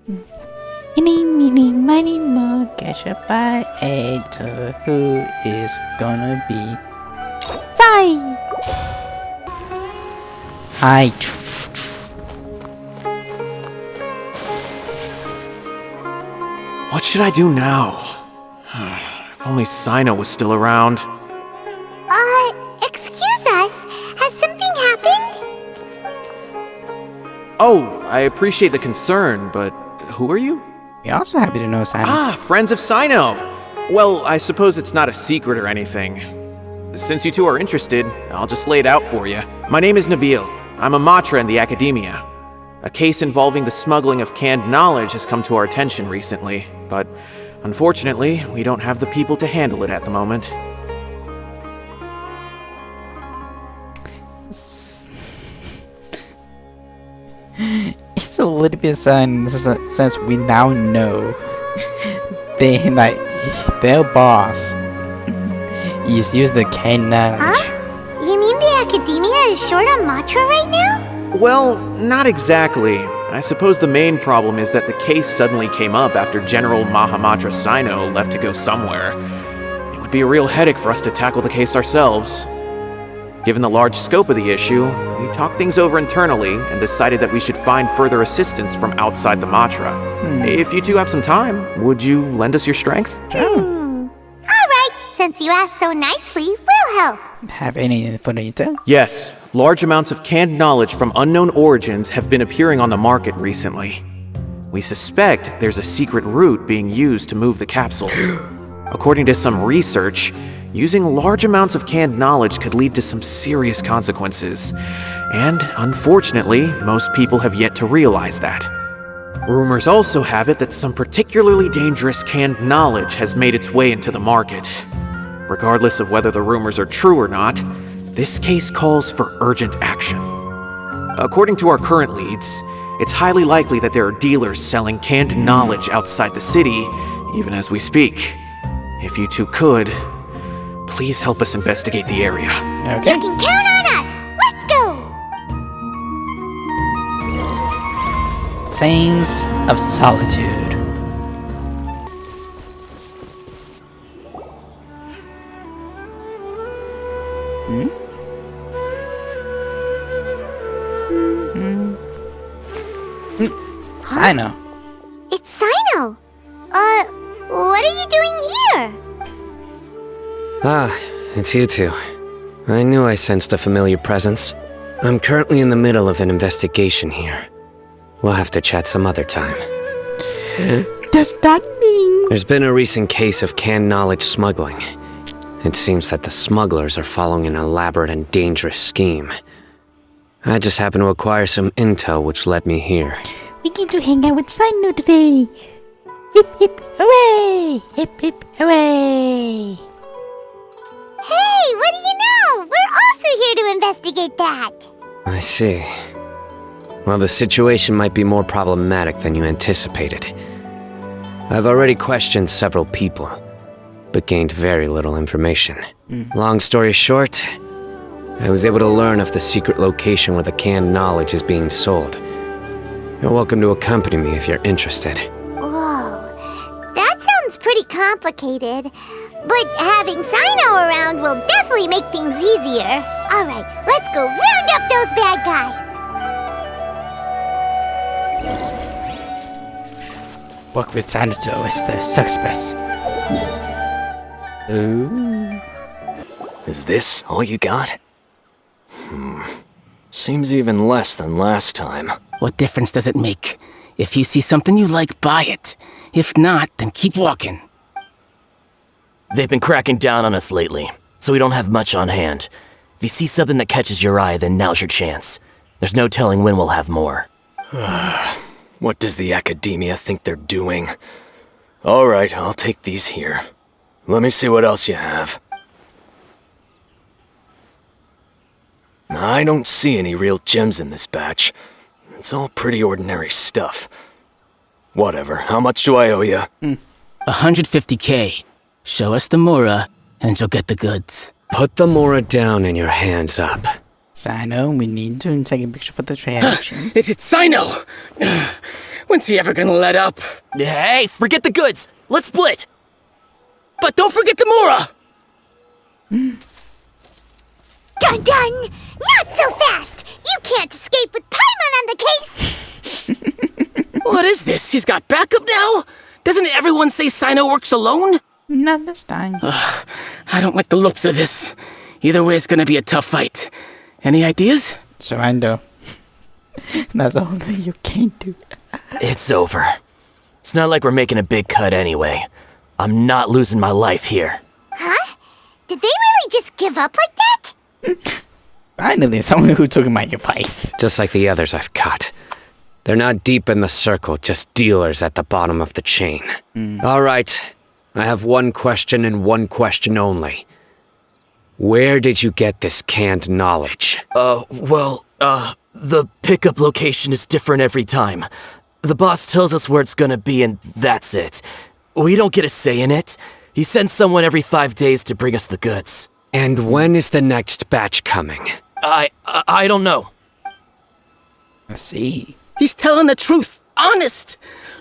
Eeny, meeny, miny, mo, catch up by Ada. Who is gonna be? Sai! Hi. What should I do now? If only Sino was still around. Excuse us. Has something happened? Oh, I appreciate the concern, but who are you? We're also happy to know Simon. Ah, friends of Sino! Well, I suppose it's not a secret or anything. Since you two are interested, I'll just lay it out for you. My name is Nabil. I'm a Matra in the Academia. A case involving the smuggling of canned knowledge has come to our attention recently, but unfortunately, we don't have the people to handle it at the moment. It's a little bit sad since we now know their boss is used the canned knowledge. Huh? You mean the Academia is short on Matra right now? Well, not exactly. I suppose the main problem is that the case suddenly came up after General Mahamatra Sino left to go somewhere. It would be a real headache for us to tackle the case ourselves. Given the large scope of the issue, we talked things over internally and decided that we should find further assistance from outside the Matra. If you two have some time, would you lend us your strength? All right. Since you asked so nicely, we'll help. Have any information? Yes, large amounts of canned knowledge from unknown origins have been appearing on the market recently. We suspect there's a secret route being used to move the capsules. According to some research, using large amounts of canned knowledge could lead to some serious consequences. And unfortunately, most people have yet to realize that. Rumors also have it that some particularly dangerous canned knowledge has made its way into the market. Regardless of whether the rumors are true or not, this case calls for urgent action. According to our current leads, it's highly likely that there are dealers selling canned knowledge outside the city, even as we speak. If you two could, please help us investigate the area. Okay. You can count on us. Let's go. Saints of Solitude. Sino. It's Sino. What are you doing here? Ah, it's you two. I knew I sensed a familiar presence. I'm currently in the middle of an investigation here. We'll have to chat some other time. Does that mean? There's been a recent case of canned knowledge smuggling. It seems that the smugglers are following an elaborate and dangerous scheme. I just happened to acquire some intel which led me here. We get to hang out with Sino today. Hip hip hooray! Hip hip hooray! Hey, what do you know? We're also here to investigate that. I see. Well, the situation might be more problematic than you anticipated. I've already questioned several people, but gained very little information. Long story short, I was able to learn of the secret location where the canned knowledge is being sold. You're welcome to accompany me if you're interested. Whoa, that sounds pretty complicated. But having Sino around will definitely make things easier. All right, let's go round up those bad guys. Work with Sanato as the suspects. Ooh. Is this all you got? Seems even less than last time. What difference does it make? If you see something you like, buy it. If not, then keep walking. They've been cracking down on us lately, so we don't have much on hand. If you see something that catches your eye, then now's your chance. There's no telling when we'll have more. What does the Academia think they're doing? Alright, I'll take these here. Let me see what else you have. I don't see any real gems in this batch. It's all pretty ordinary stuff. Whatever, how much do I owe you? 150K. Show us the Mora, and you'll get the goods. Put the Mora down and your hands up. Sino, we need to take a picture for the transactions. It's Sino! When's he ever gonna let up? Hey, forget the goods! Let's split! But don't forget Tamura! Dun dun! Not so fast! You can't escape with Paimon on the case! What is this? He's got backup now? Doesn't everyone say Sino works alone? Not this time. I don't like the looks of this. Either way, it's gonna be a tough fight. Any ideas? Surrender. That's all that you can do. It's over. It's not like we're making a big cut anyway. I'm not losing my life here. Huh? Did they really just give up like that? Finally, someone who took my advice. Just like the others I've caught. They're not deep in the circle, just dealers at the bottom of the chain. All right, I have one question and one question only. Where did you get this canned knowledge? The pickup location is different every time. The boss tells us where it's gonna be and that's it. We don't get a say in it. He sends someone every 5 days to bring us the goods. And when is the next batch coming? I don't know. Let's see. He's telling the truth. Honest.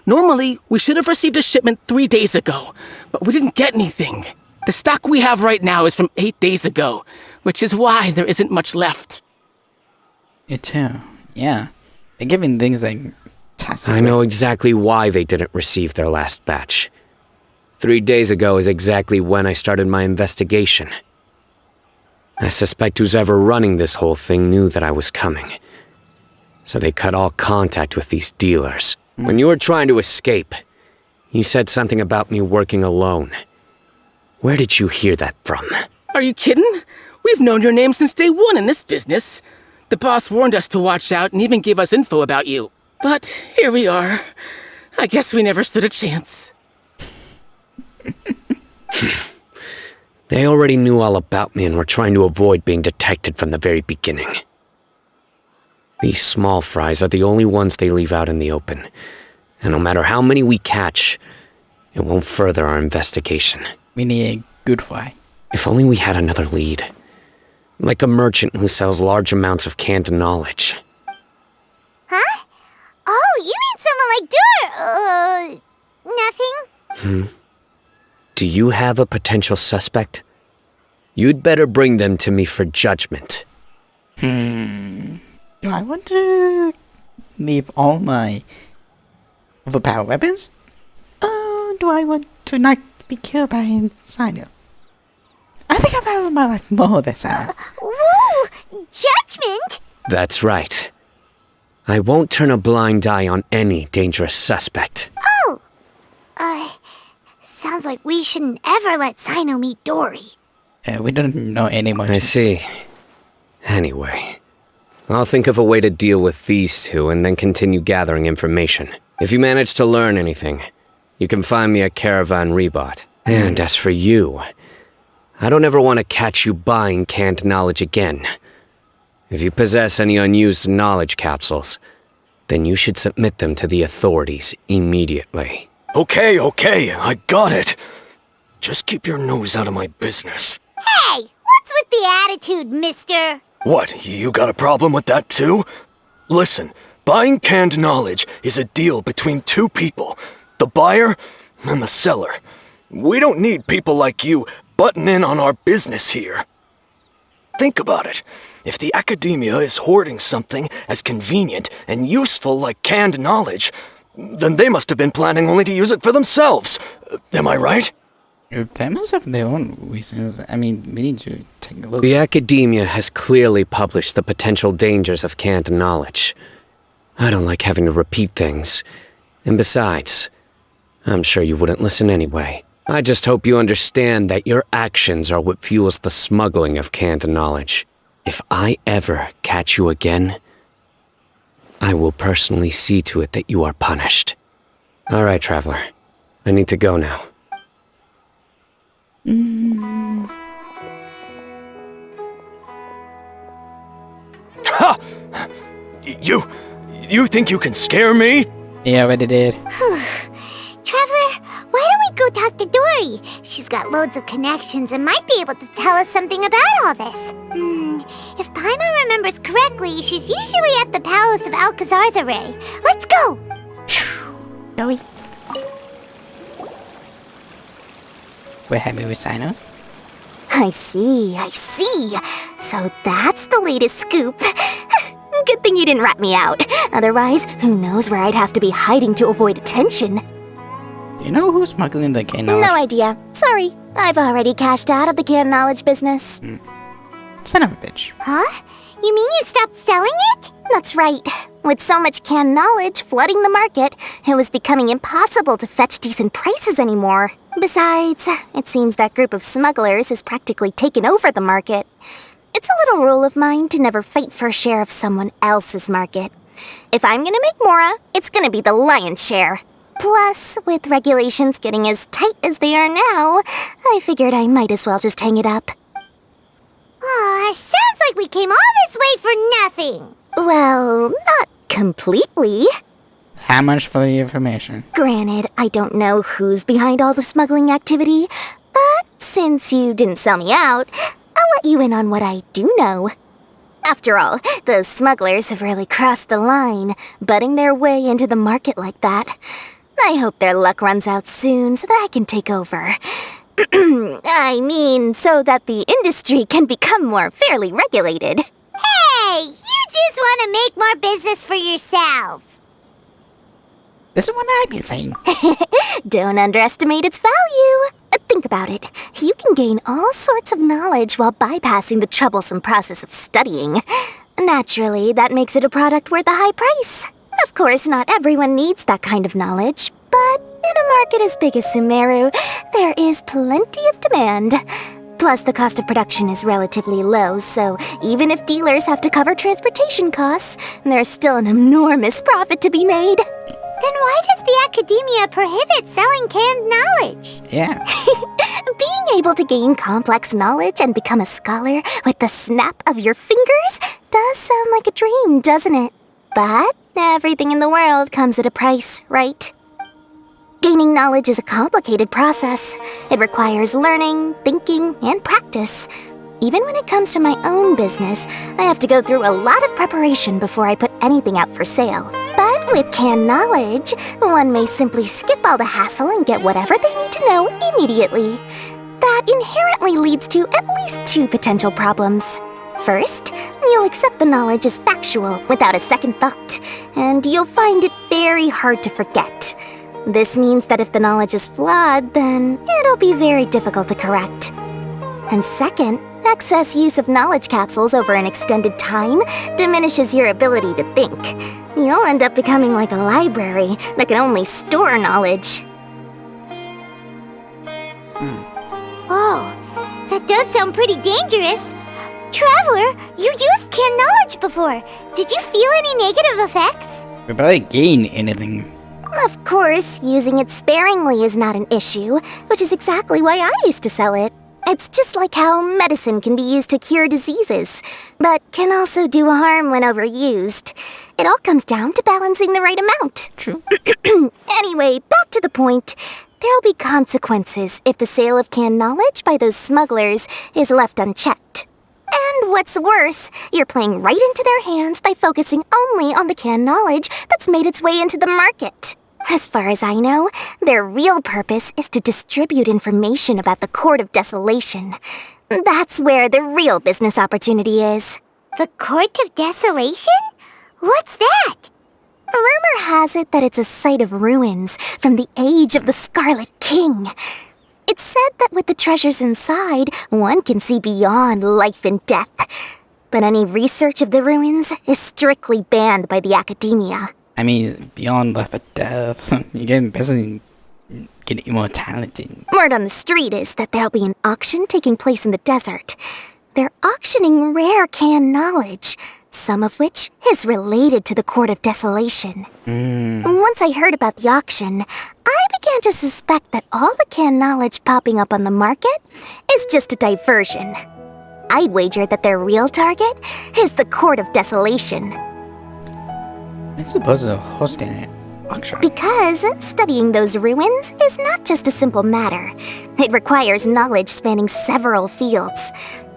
Normally, we should have received a shipment 3 days ago, but we didn't get anything. The stock we have right now is from 8 days ago, which is why there isn't much left. You too. Yeah. They're giving things like tasks. I know exactly why they didn't receive their last batch. 3 days ago is exactly when I started my investigation. I suspect who's ever running this whole thing knew that I was coming. So they cut all contact with these dealers. When you were trying to escape, you said something about me working alone. Where did you hear that from? Are you kidding? We've known your name since day one in this business. The boss warned us to watch out and even gave us info about you. But here we are. I guess we never stood a chance. They already knew all about me and were trying to avoid being detected from the very beginning. These small fries are the only ones they leave out in the open. And no matter how many we catch, it won't further our investigation. We need a good fry. If only we had another lead. Like a merchant who sells large amounts of canned knowledge. Huh? Oh, you mean someone like nothing? Do you have a potential suspect? You'd better bring them to me for judgment. Do I want to leave all my overpowered weapons? Do I want to not be killed by Sino? I think I've had my life more than Sino. Woo! Judgment? That's right. I won't turn a blind eye on any dangerous suspect. Oh! Sounds like we shouldn't ever let Sino meet Dory. We don't know any more. I see. Anyway, I'll think of a way to deal with these two and then continue gathering information. If you manage to learn anything, you can find me at Caravan Rebot. And as for you, I don't ever want to catch you buying canned knowledge again. If you possess any unused knowledge capsules, then you should submit them to the authorities immediately. Okay, I got it. Just keep your nose out of my business. Hey! What's with the attitude, mister? What, you got a problem with that too? Listen, buying canned knowledge is a deal between two people, the buyer and the seller. We don't need people like you butting in on our business here. Think about it. If the academia is hoarding something as convenient and useful like canned knowledge, then they must have been planning only to use it for themselves. Am I right? They must have their own reasons. I mean, we need to take a look. The academia has clearly published the potential dangers of canned knowledge. I don't like having to repeat things. And besides, I'm sure you wouldn't listen anyway. I just hope you understand that your actions are what fuels the smuggling of canned knowledge. If I ever catch you again, I will personally see to it that you are punished. All right, Traveler. I need to go now. Ha! You think you can scare me? Yeah, already did. Traveler, why don't we go talk to Dory? She's got loads of connections and might be able to tell us something about all this. If Paimon remembers correctly, she's usually at the Palace of Alcazar's Array. Let's go! Shall we? We're happy with Sino. I see. So that's the latest scoop. Good thing you didn't rat me out. Otherwise, who knows where I'd have to be hiding to avoid attention. Do you know who's smuggling the cane knowledge? No idea. Sorry. I've already cashed out of the canned knowledge business. Son of a bitch. Huh? You mean you stopped selling it? That's right. With so much canned knowledge flooding the market, it was becoming impossible to fetch decent prices anymore. Besides, it seems that group of smugglers has practically taken over the market. It's a little rule of mine to never fight for a share of someone else's market. If I'm gonna make Mora, it's gonna be the lion's share. Plus, with regulations getting as tight as they are now, I figured I might as well just hang it up. Aw, sounds like we came all this way for nothing. Well, not completely. How much for the information? Granted, I don't know who's behind all the smuggling activity, but since you didn't sell me out, I'll let you in on what I do know. After all, those smugglers have really crossed the line, butting their way into the market like that. I hope their luck runs out soon so that I can take over. I mean, so that the industry can become more fairly regulated. Hey, you just want to make more business for yourself. This is what I've been saying. Don't underestimate its value. Think about it. You can gain all sorts of knowledge while bypassing the troublesome process of studying. Naturally, that makes it a product worth a high price. Of course, not everyone needs that kind of knowledge, but in a market as big as Sumeru, there is plenty of demand. Plus, the cost of production is relatively low, so even if dealers have to cover transportation costs, there's still an enormous profit to be made. Then why does the academia prohibit selling canned knowledge? Yeah. Being able to gain complex knowledge and become a scholar with the snap of your fingers does sound like a dream, doesn't it? But everything in the world comes at a price, right? Gaining knowledge is a complicated process. It requires learning, thinking, and practice. Even when it comes to my own business, I have to go through a lot of preparation before I put anything out for sale. But with canned knowledge, one may simply skip all the hassle and get whatever they need to know immediately. That inherently leads to at least two potential problems. First, you'll accept the knowledge as factual without a second thought, and you'll find it very hard to forget. This means that if the knowledge is flawed, then it'll be very difficult to correct. And second, excess use of knowledge capsules over an extended time diminishes your ability to think. You'll end up becoming like a library that can only store knowledge. Oh, that does sound pretty dangerous. Traveler, you used canned knowledge before. Did you feel any negative effects? We barely gain anything. Of course, using it sparingly is not an issue, which is exactly why I used to sell it. It's just like how medicine can be used to cure diseases, but can also do harm when overused. It all comes down to balancing the right amount. True. Anyway, back to the point. There'll be consequences if the sale of canned knowledge by those smugglers is left unchecked. And what's worse, you're playing right into their hands by focusing only on the canned knowledge that's made its way into the market. As far as I know, their real purpose is to distribute information about the Court of Desolation. That's where the real business opportunity is. The Court of Desolation? What's that? Rumor has it that it's a site of ruins from the age of the Scarlet King. It's said that with the treasures inside, one can see beyond life and death. But any research of the ruins is strictly banned by the academia. I mean, beyond life and death, you can basically get immortality. Word on the street is that there'll be an auction taking place in the desert. They're auctioning rare canned knowledge, some of which is related to the Court of Desolation. Once I heard about the auction, I began to suspect that all the canned knowledge popping up on the market is just a diversion. I'd wager that their real target is the Court of Desolation. It's supposed to hosting it. Auction. Because studying those ruins is not just a simple matter. It requires knowledge spanning several fields.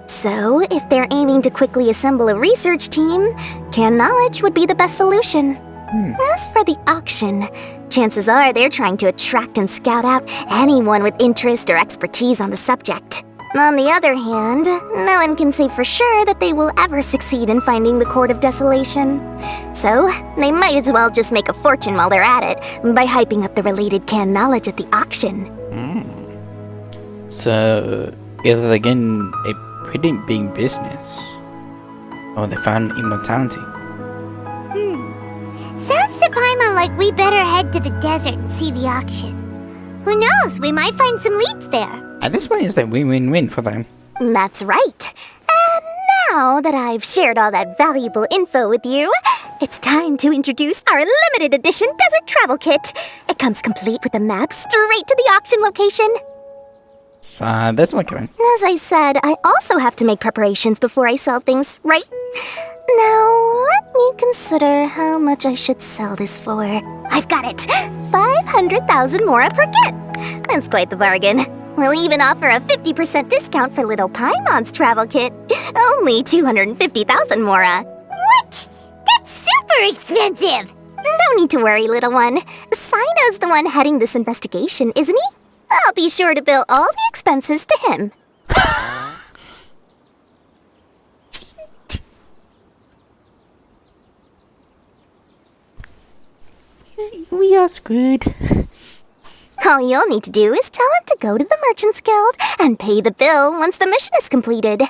So, if they're aiming to quickly assemble a research team, canned knowledge would be the best solution. As for the auction, chances are they're trying to attract and scout out anyone with interest or expertise on the subject. On the other hand, no one can say for sure that they will ever succeed in finding the Court of Desolation. So, they might as well just make a fortune while they're at it by hyping up the related canned knowledge at the auction. So, either they're getting a pretty big business, or they found immortality. Sounds to Paimon like we better head to the desert and see the auction. Who knows, we might find some leads there. At this point, it's a win-win-win for them. That's right. And now that I've shared all that valuable info with you, it's time to introduce our limited edition desert travel kit. It comes complete with a map straight to the auction location. So, that's what coming. As I said, I also have to make preparations before I sell things, right? Now, let me consider how much I should sell this for. I've got it! 500,000 mora per kit! That's quite the bargain. We'll even offer a 50% discount for Little Paimon's travel kit. Only 250,000 mora. What? That's super expensive! No need to worry, little one. Sino's the one heading this investigation, isn't he? I'll be sure to bill all the expenses to him. We are screwed. All you'll need to do is tell him to go to the Merchants Guild and pay the bill once the mission is completed.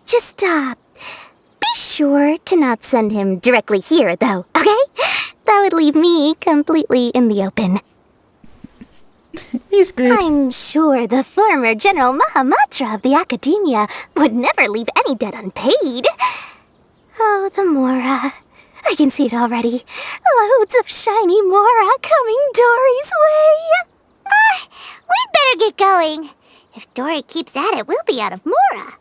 Just, be sure to not send him directly here, though, okay? That would leave me completely in the open. He's screwed. I'm sure the former General Mahamatra of the Academia would never leave any debt unpaid. Oh, the Mora. I can see it already. Loads of shiny Mora coming Dory's way. We'd better get going. If Dory keeps at it, we'll be out of Mora.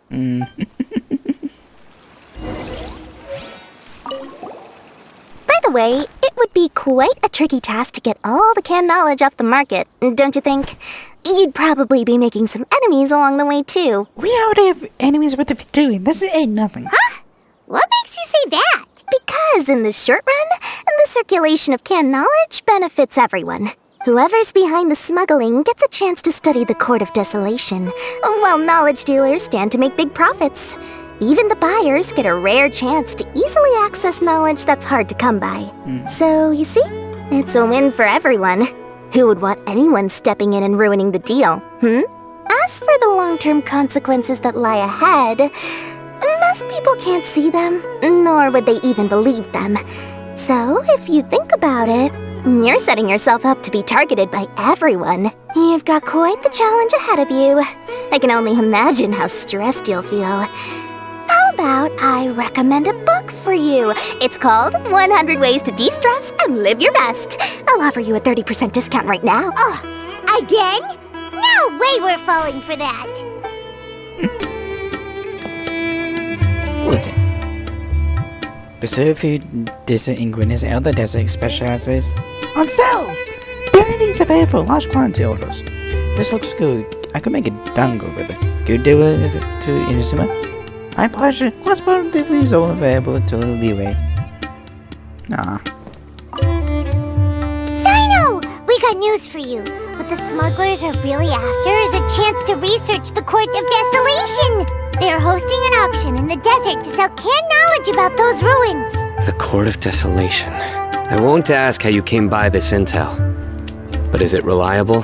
By the way, it would be quite a tricky task to get all the canned knowledge off the market, don't you think? You'd probably be making some enemies along the way, too. We already have enemies with the doing. This ain't nothing. What makes you say that? Because in the short run, the circulation of canned knowledge benefits everyone. Whoever's behind the smuggling gets a chance to study the Court of Desolation, while knowledge dealers stand to make big profits. Even the buyers get a rare chance to easily access knowledge that's hard to come by. So, you see, it's a win for everyone. Who would want anyone stepping in and ruining the deal, As for the long-term consequences that lie ahead, most people can't see them, nor would they even believe them. So, if you think about it, you're setting yourself up to be targeted by everyone. You've got quite the challenge ahead of you. I can only imagine how stressed you'll feel. How about I recommend a book for you? It's called 100 Ways to De-Stress and Live Your Best. I'll offer you a 30% discount right now. Again? No way we're falling for that. Listen. Preserve food, desert ingredients, and other desert specializes on sale! Everything's available for large quantity orders. This looks good. I could make a dango with it. Good deliver to Inazuma. My pleasure. Cross-border delivery is all available to leeway. Nah. Sino! We got news for you. What the smugglers are really after is a chance to research the Court of Desolation. They're hosting an auction in the desert to sell canned knowledge about those ruins. The Court of Desolation. I won't ask how you came by this intel. But is it reliable?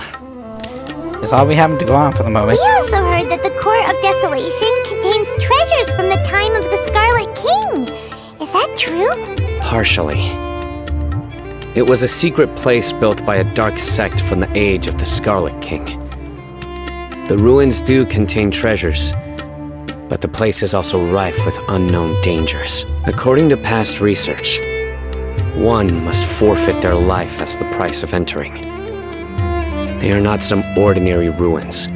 That's all we have to go on for the moment. We also heard that the Court of Desolation contains treasures from the time of the Scarlet King. Is that true? Partially. It was a secret place built by a dark sect from the age of the Scarlet King. The ruins do contain treasures, but the place is also rife with unknown dangers. According to past research, one must forfeit their life as the price of entering. They are not some ordinary ruins,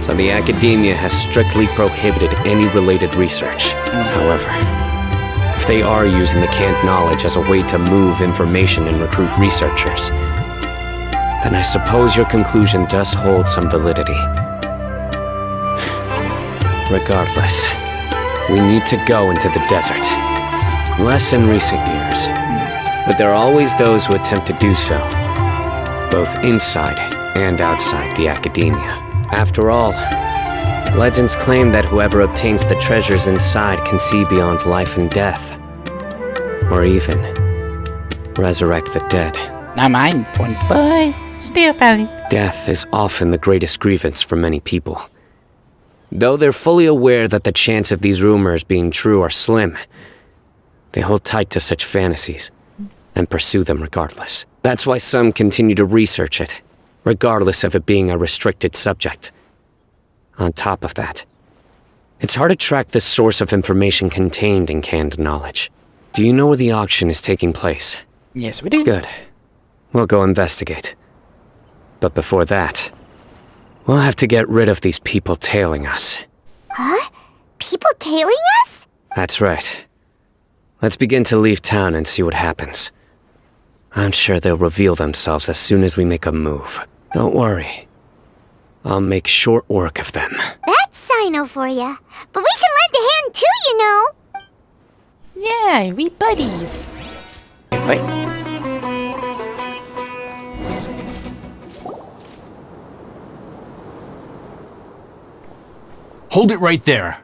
so the Academia has strictly prohibited any related research. However, if they are using the canned knowledge as a way to move information and recruit researchers, then I suppose your conclusion does hold some validity. Regardless, we need to go into the desert. Less in recent years, But there are always those who attempt to do so, both inside and outside the academia. After all, legends claim that whoever obtains the treasures inside can see beyond life and death, or even resurrect the dead. Not mine, one boy. Still valid. Death is often the greatest grievance for many people. Though they're fully aware that the chance of these rumors being true are slim, they hold tight to such fantasies and pursue them regardless. That's why some continue to research it, regardless of it being a restricted subject. On top of that, it's hard to track the source of information contained in canned knowledge. Do you know where the auction is taking place? Yes, we do. Good. We'll go investigate. But before that, we'll have to get rid of these people tailing us. Huh? People tailing us? That's right. Let's begin to leave town and see what happens. I'm sure they'll reveal themselves as soon as we make a move. Don't worry. I'll make short work of them. That's Sino for ya. But we can lend a hand too, you know. Yeah, we buddies. Wait. Hold it right there.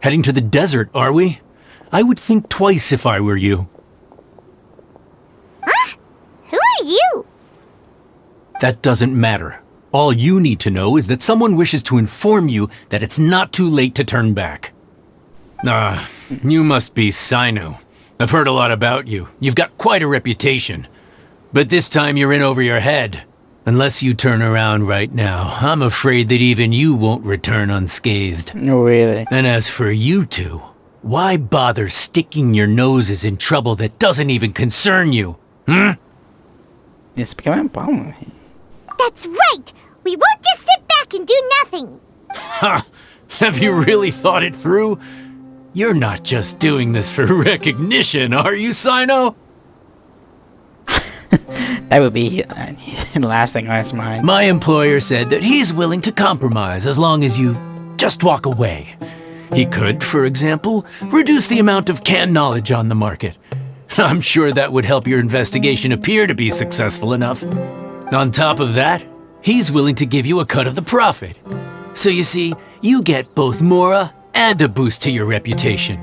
Heading to the desert, are we? I would think twice if I were you. Huh? Who are you? That doesn't matter. All you need to know is that someone wishes to inform you that it's not too late to turn back. You must be Sino. I've heard a lot about you. You've got quite a reputation. But this time you're in over your head. Unless you turn around right now, I'm afraid that even you won't return unscathed. No, really. And as for you two, why bother sticking your noses in trouble that doesn't even concern you? It's becoming a problem. That's right. We won't just sit back and do nothing. Ha! Have you really thought it through? You're not just doing this for recognition, are you, Sino? That would be the last thing on his mind. My employer said that he's willing to compromise as long as you just walk away. He could, for example, reduce the amount of canned knowledge on the market. I'm sure that would help your investigation appear to be successful enough. On top of that, he's willing to give you a cut of the profit. So you see, you get both Mora and a boost to your reputation.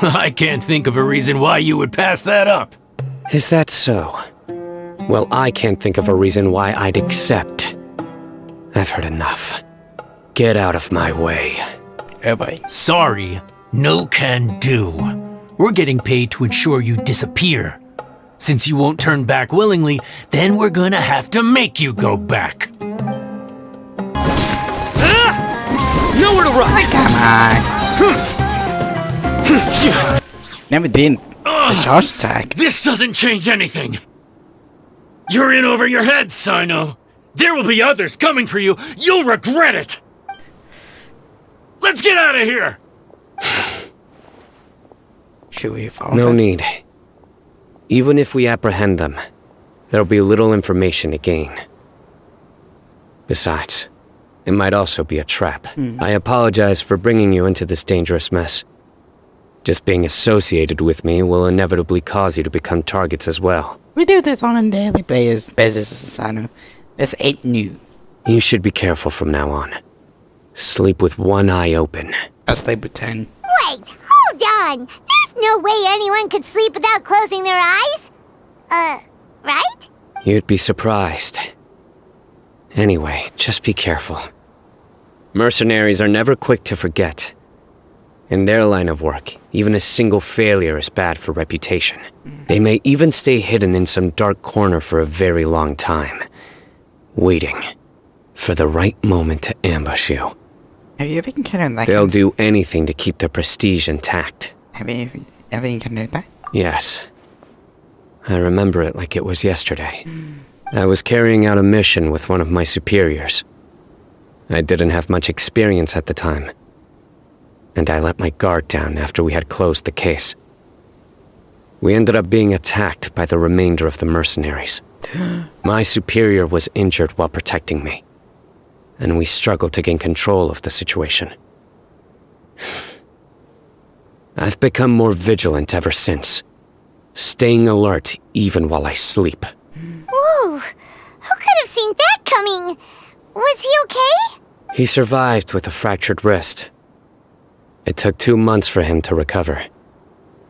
I can't think of a reason why you would pass that up. Is that so? Well, I can't think of a reason why I'd accept. I've heard enough. Get out of my way. Oh boy. Sorry, no can do. We're getting paid to ensure you disappear. Since you won't turn back willingly, then we're gonna have to make you go back. Nowhere to run! Come on. Never did the charge attack. This doesn't change anything. You're in over your head, Sino. There will be others coming for you. You'll regret it. Let's get out of here. Should we follow No them? need. Even if we apprehend them, there'll be little information to gain. Besides, it might also be a trap. I apologize for bringing you into this dangerous mess. Just being associated with me will inevitably cause you to become targets as well. We do this on a daily basis, I know. This ain't new. You should be careful from now on. Sleep with one eye open. I'll sleep with 10. Wait, hold on. There's no way anyone could sleep without closing their eyes. Right? You'd be surprised. Anyway, just be careful. Mercenaries are never quick to forget. In their line of work, even a single failure is bad for reputation. They may even stay hidden in some dark corner for a very long time, waiting for the right moment to ambush you. Have you ever encountered that? They'll do anything to keep their prestige intact. Have you ever encountered that? Yes. I remember it like it was yesterday. I was carrying out a mission with one of my superiors. I didn't have much experience at the time, and I let my guard down after we had closed the case. We ended up being attacked by the remainder of the mercenaries. My superior was injured while protecting me, and we struggled to gain control of the situation. I've become more vigilant ever since. staying alert even while I sleep. Whoa! Who could have seen that coming? Was he okay? He survived with a fractured wrist. It took 2 months for him to recover.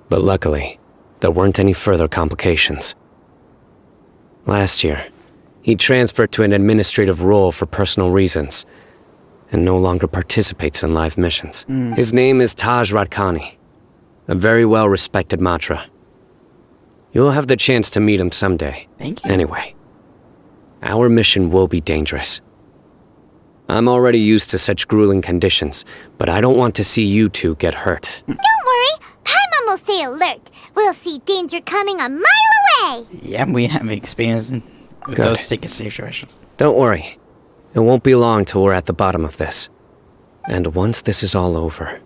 But luckily, there weren't any further complications. Last year, he transferred to an administrative role for personal reasons, and no longer participates in live missions. His name is Taj Radkani, a very well-respected Matra. You'll have the chance to meet him someday. Thank you. Anyway, our mission will be dangerous. I'm already used to such grueling conditions, but I don't want to see you two get hurt. Don't worry, Paimon will stay alert. We'll see danger coming a mile away. Yeah, we have experience with Good. those stick and save situations. Don't worry. It won't be long till we're at the bottom of this. And once this is all over,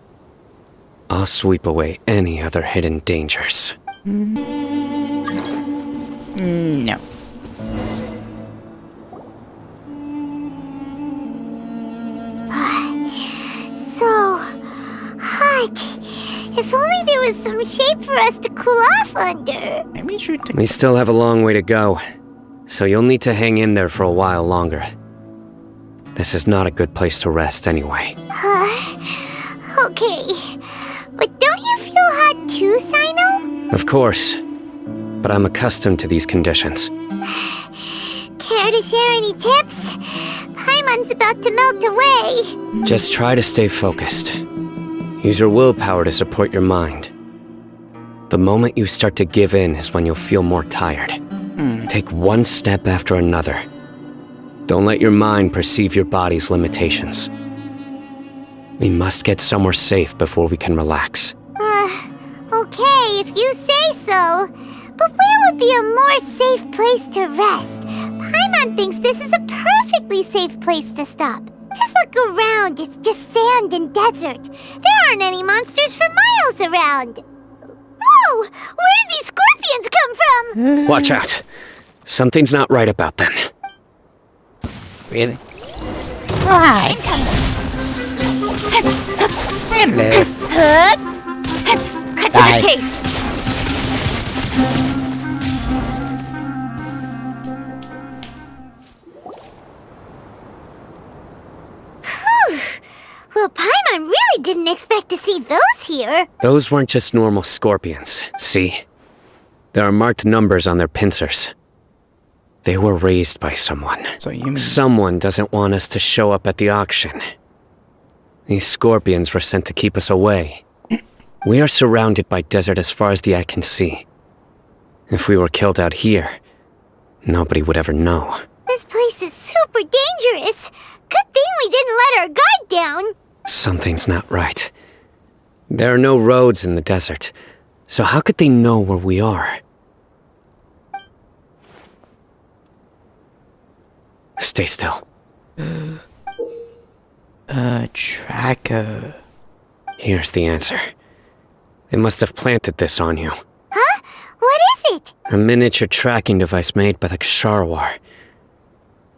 I'll sweep away any other hidden dangers. No. So hot. If only there was some shade for us to cool off under. Maybe you should take... We still have a long way to go, so you'll need to hang in there for a while longer. This is not a good place to rest anyway. Okay. But don't you feel hot too, Sino? Of course, but I'm accustomed to these conditions. Care to share any tips? Paimon's about to melt away. Just try to stay focused. Use your willpower to support your mind. The moment you start to give in is when you'll feel more tired. Take one step after another. Don't let your mind perceive your body's limitations. We must get somewhere safe before we can relax. Okay, if you say so. But where would be a more safe place to rest? Paimon thinks this is a perfectly safe place to stop. Just look around, it's just sand and desert. There aren't any monsters for miles around. Whoa! Where did these scorpions come from? Watch out. Something's not right about them. Really? Right. Hello. Cut to Die. the chase. Well, Paimon really didn't expect to see those here. Those weren't just normal scorpions, see? There are marked numbers on their pincers. They were raised by someone. So you mean... Someone doesn't want us to show up at the auction. These scorpions were sent to keep us away. We are surrounded by desert as far as the eye can see. If we were killed out here, nobody would ever know. This place is super dangerous. Good thing we didn't let our guard down. Something's not right. There are no roads in the desert, so how could they know where we are? Stay still. Tracker. Here's the answer. They must have planted this on you. Huh? What is it? A miniature tracking device made by the Ksharawar.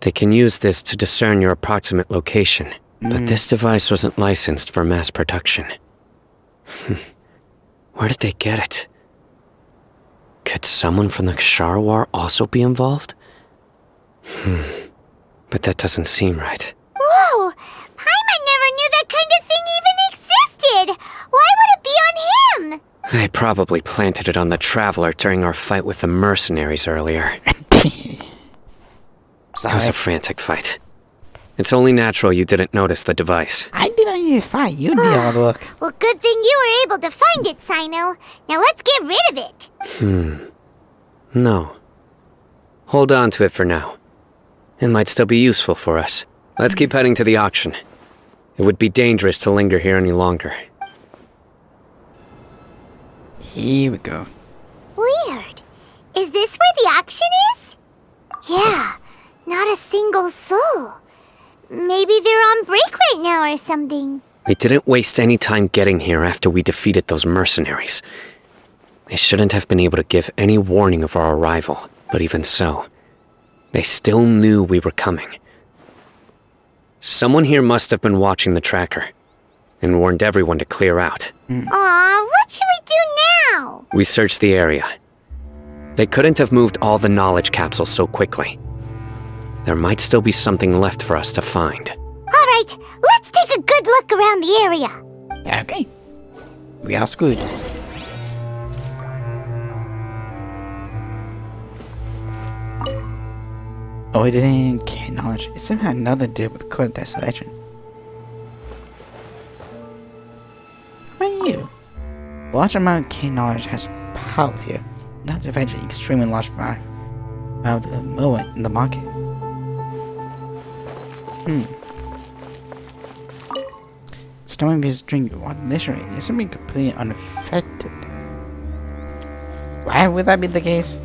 They can use this to discern your approximate location. But this device wasn't licensed for mass production. Where did they get it? Could someone from the Ksharawar also be involved? But that doesn't seem right. Whoa! Paimon never knew that kind of thing even existed! Why would it be on him? They probably planted it on the Traveler during our fight with the mercenaries earlier. It was a frantic fight. It's only natural you didn't notice the device. I didn't even fight. You'd be able to look. Well, good thing you were able to find it, Sino. Now let's get rid of it. No. Hold on to it for now. It might still be useful for us. Let's keep heading to the auction. It would be dangerous to linger here any longer. Here we go. Weird. Is this where the auction is? Yeah, not a single soul. Maybe they're on break right now or something. We didn't waste any time getting here after we defeated those mercenaries. They shouldn't have been able to give any warning of our arrival, but even so, they still knew we were coming. Someone here must have been watching the tracker, and warned everyone to clear out. Aw, what should we do now? We searched the area. They couldn't have moved all the knowledge capsules so quickly. There might still be something left for us to find. Alright, let's take a good look around the area. Okay. We are good. Oh, it didn't gain knowledge. It somehow had nothing to do with Court of Desolation. How about you? Large amount of key knowledge has power here. Not to mention extremely large amount of the moment in the market. Snowing is drinking water literally isn't being completely unaffected. Why would that be the case?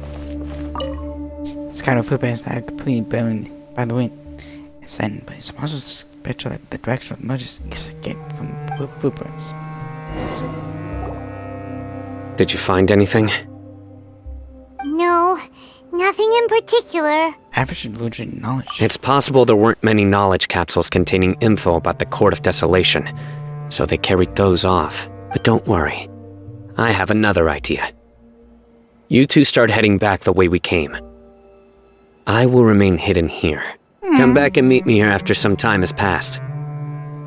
It's kind of footprints that are completely burned by the wind. It's then, but it's also special that the direction of the merges escape from footprints. Did you find anything? No, nothing in particular. Average illusion knowledge. It's possible there weren't many knowledge capsules containing info about the Court of Desolation, so they carried those off. But don't worry. I have another idea. You two start heading back the way we came. I will remain hidden here. Come back and meet me here after some time has passed.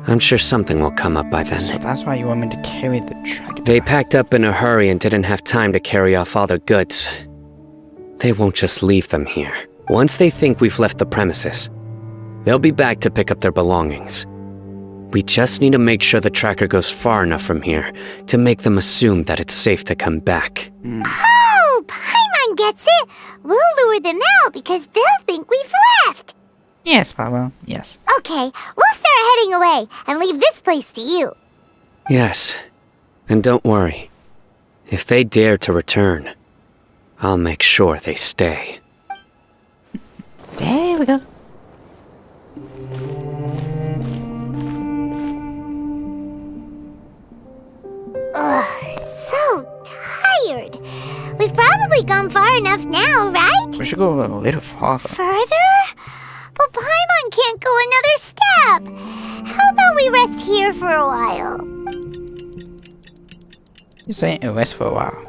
I'm sure something will come up by So then. that's why you want me to carry the track. They packed up in a hurry and didn't have time to carry off all their goods. They won't just leave them here. Once they think we've left the premises, they'll be back to pick up their belongings. We just need to make sure the tracker goes far enough from here to make them assume that it's safe to come back. Oh, Paimon gets it. We'll lure them out because they'll think we've left. Yes, Pablo. Yes. Okay, we'll start heading away and leave this place to you. Yes, and don't worry. If they dare to return, I'll make sure they stay. There we go. Ugh, so tired. We've probably gone far enough now, right? We should go a little farther. Further? But Paimon can't go another step. How about we rest here for a while? You're saying rest for a while.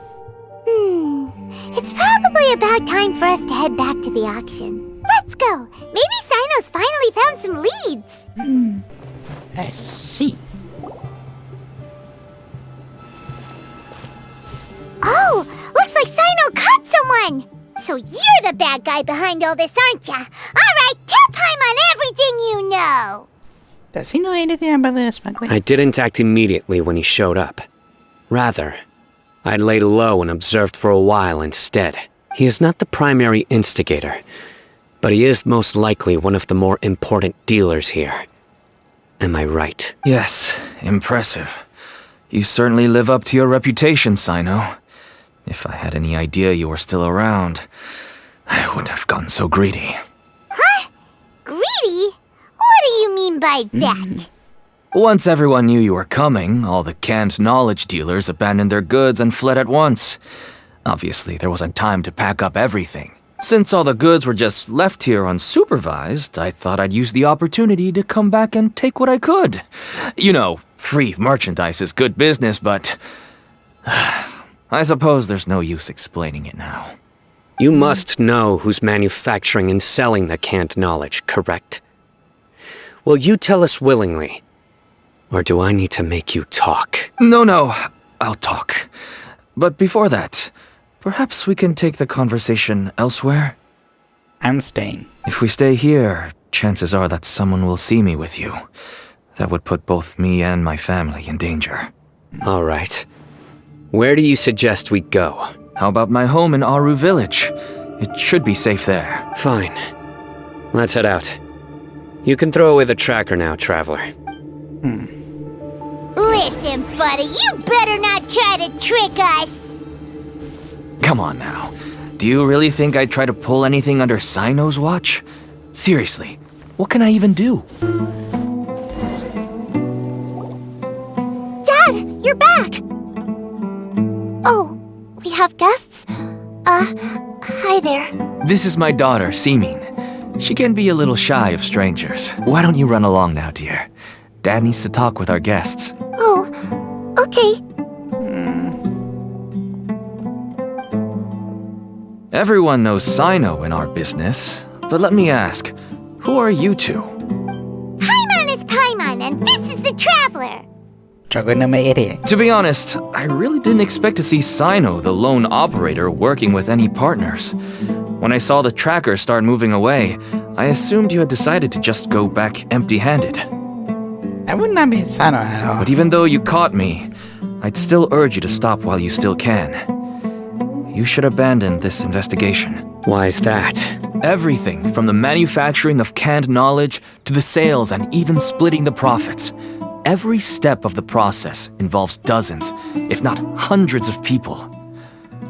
It's probably about time for us to head back to the auction. Let's go. Maybe Sino's finally found some leads. I see. Oh, looks like Sino caught someone. So you're the bad guy behind all this, aren't ya? All right, tell Paimon everything you know. Does he know anything about the smuggling? I didn't act immediately when he showed up. Rather, I laid low and observed for a while instead. He is not the primary instigator, but he is most likely one of the more important dealers here. Am I right? Yes, impressive. You certainly live up to your reputation, Sino. If I had any idea you were still around, I wouldn't have gotten so greedy. Huh? Greedy? What do you mean by that? Once everyone knew you were coming, all the canned knowledge dealers abandoned their goods and fled at once. Obviously, there wasn't time to pack up everything. Since all the goods were just left here unsupervised, I thought I'd use the opportunity to come back and take what I could. You know, free merchandise is good business, but I suppose there's no use explaining it now. You must know who's manufacturing and selling the canned knowledge, correct? Will you tell us willingly? Or do I need to make you talk? No, I'll talk. But before that, perhaps we can take the conversation elsewhere? I'm staying. If we stay here, chances are that someone will see me with you. That would put both me and my family in danger. All right. Where do you suggest we go? How about my home in Aru Village? It should be safe there. Fine. Let's head out. You can throw away the tracker now, traveler. Listen, buddy, you better not try to trick us. Come on now. Do you really think I'd try to pull anything under Sino's watch? Seriously, what can I even do? Dad, you're back. Oh, we have guests? Hi there. This is my daughter, Seemin. She can be a little shy of strangers. Why don't you run along now, dear? Dad needs to talk with our guests. Oh, okay. Everyone knows Sino in our business, but let me ask, who are you two? Paimon is Paimon, and this is the Traveler. Trigonometry. To be honest, I really didn't expect to see Sino, the lone operator, working with any partners. When I saw the tracker start moving away, I assumed you had decided to just go back empty-handed. That would not be Sino at all. But even though you caught me, I'd still urge you to stop while you still can. You should abandon this investigation. Why is that? Everything from the manufacturing of canned knowledge to the sales and even splitting the profits. Every step of the process involves dozens, if not hundreds of people.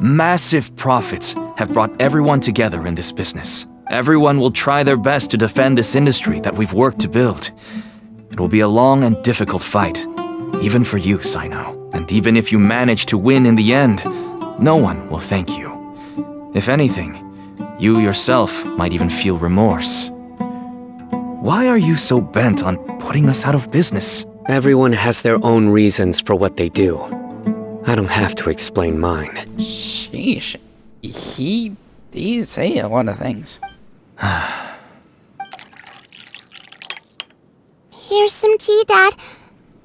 Massive profits have brought everyone together in this business. Everyone will try their best to defend this industry that we've worked to build. It will be a long and difficult fight, even for you, Sino. And even if you manage to win in the end, no one will thank you. If anything, you yourself might even feel remorse. Why are you so bent on putting us out of business? Everyone has their own reasons for what they do. I don't have to explain mine. Sheesh. He say a lot of things. Here's some tea, Dad.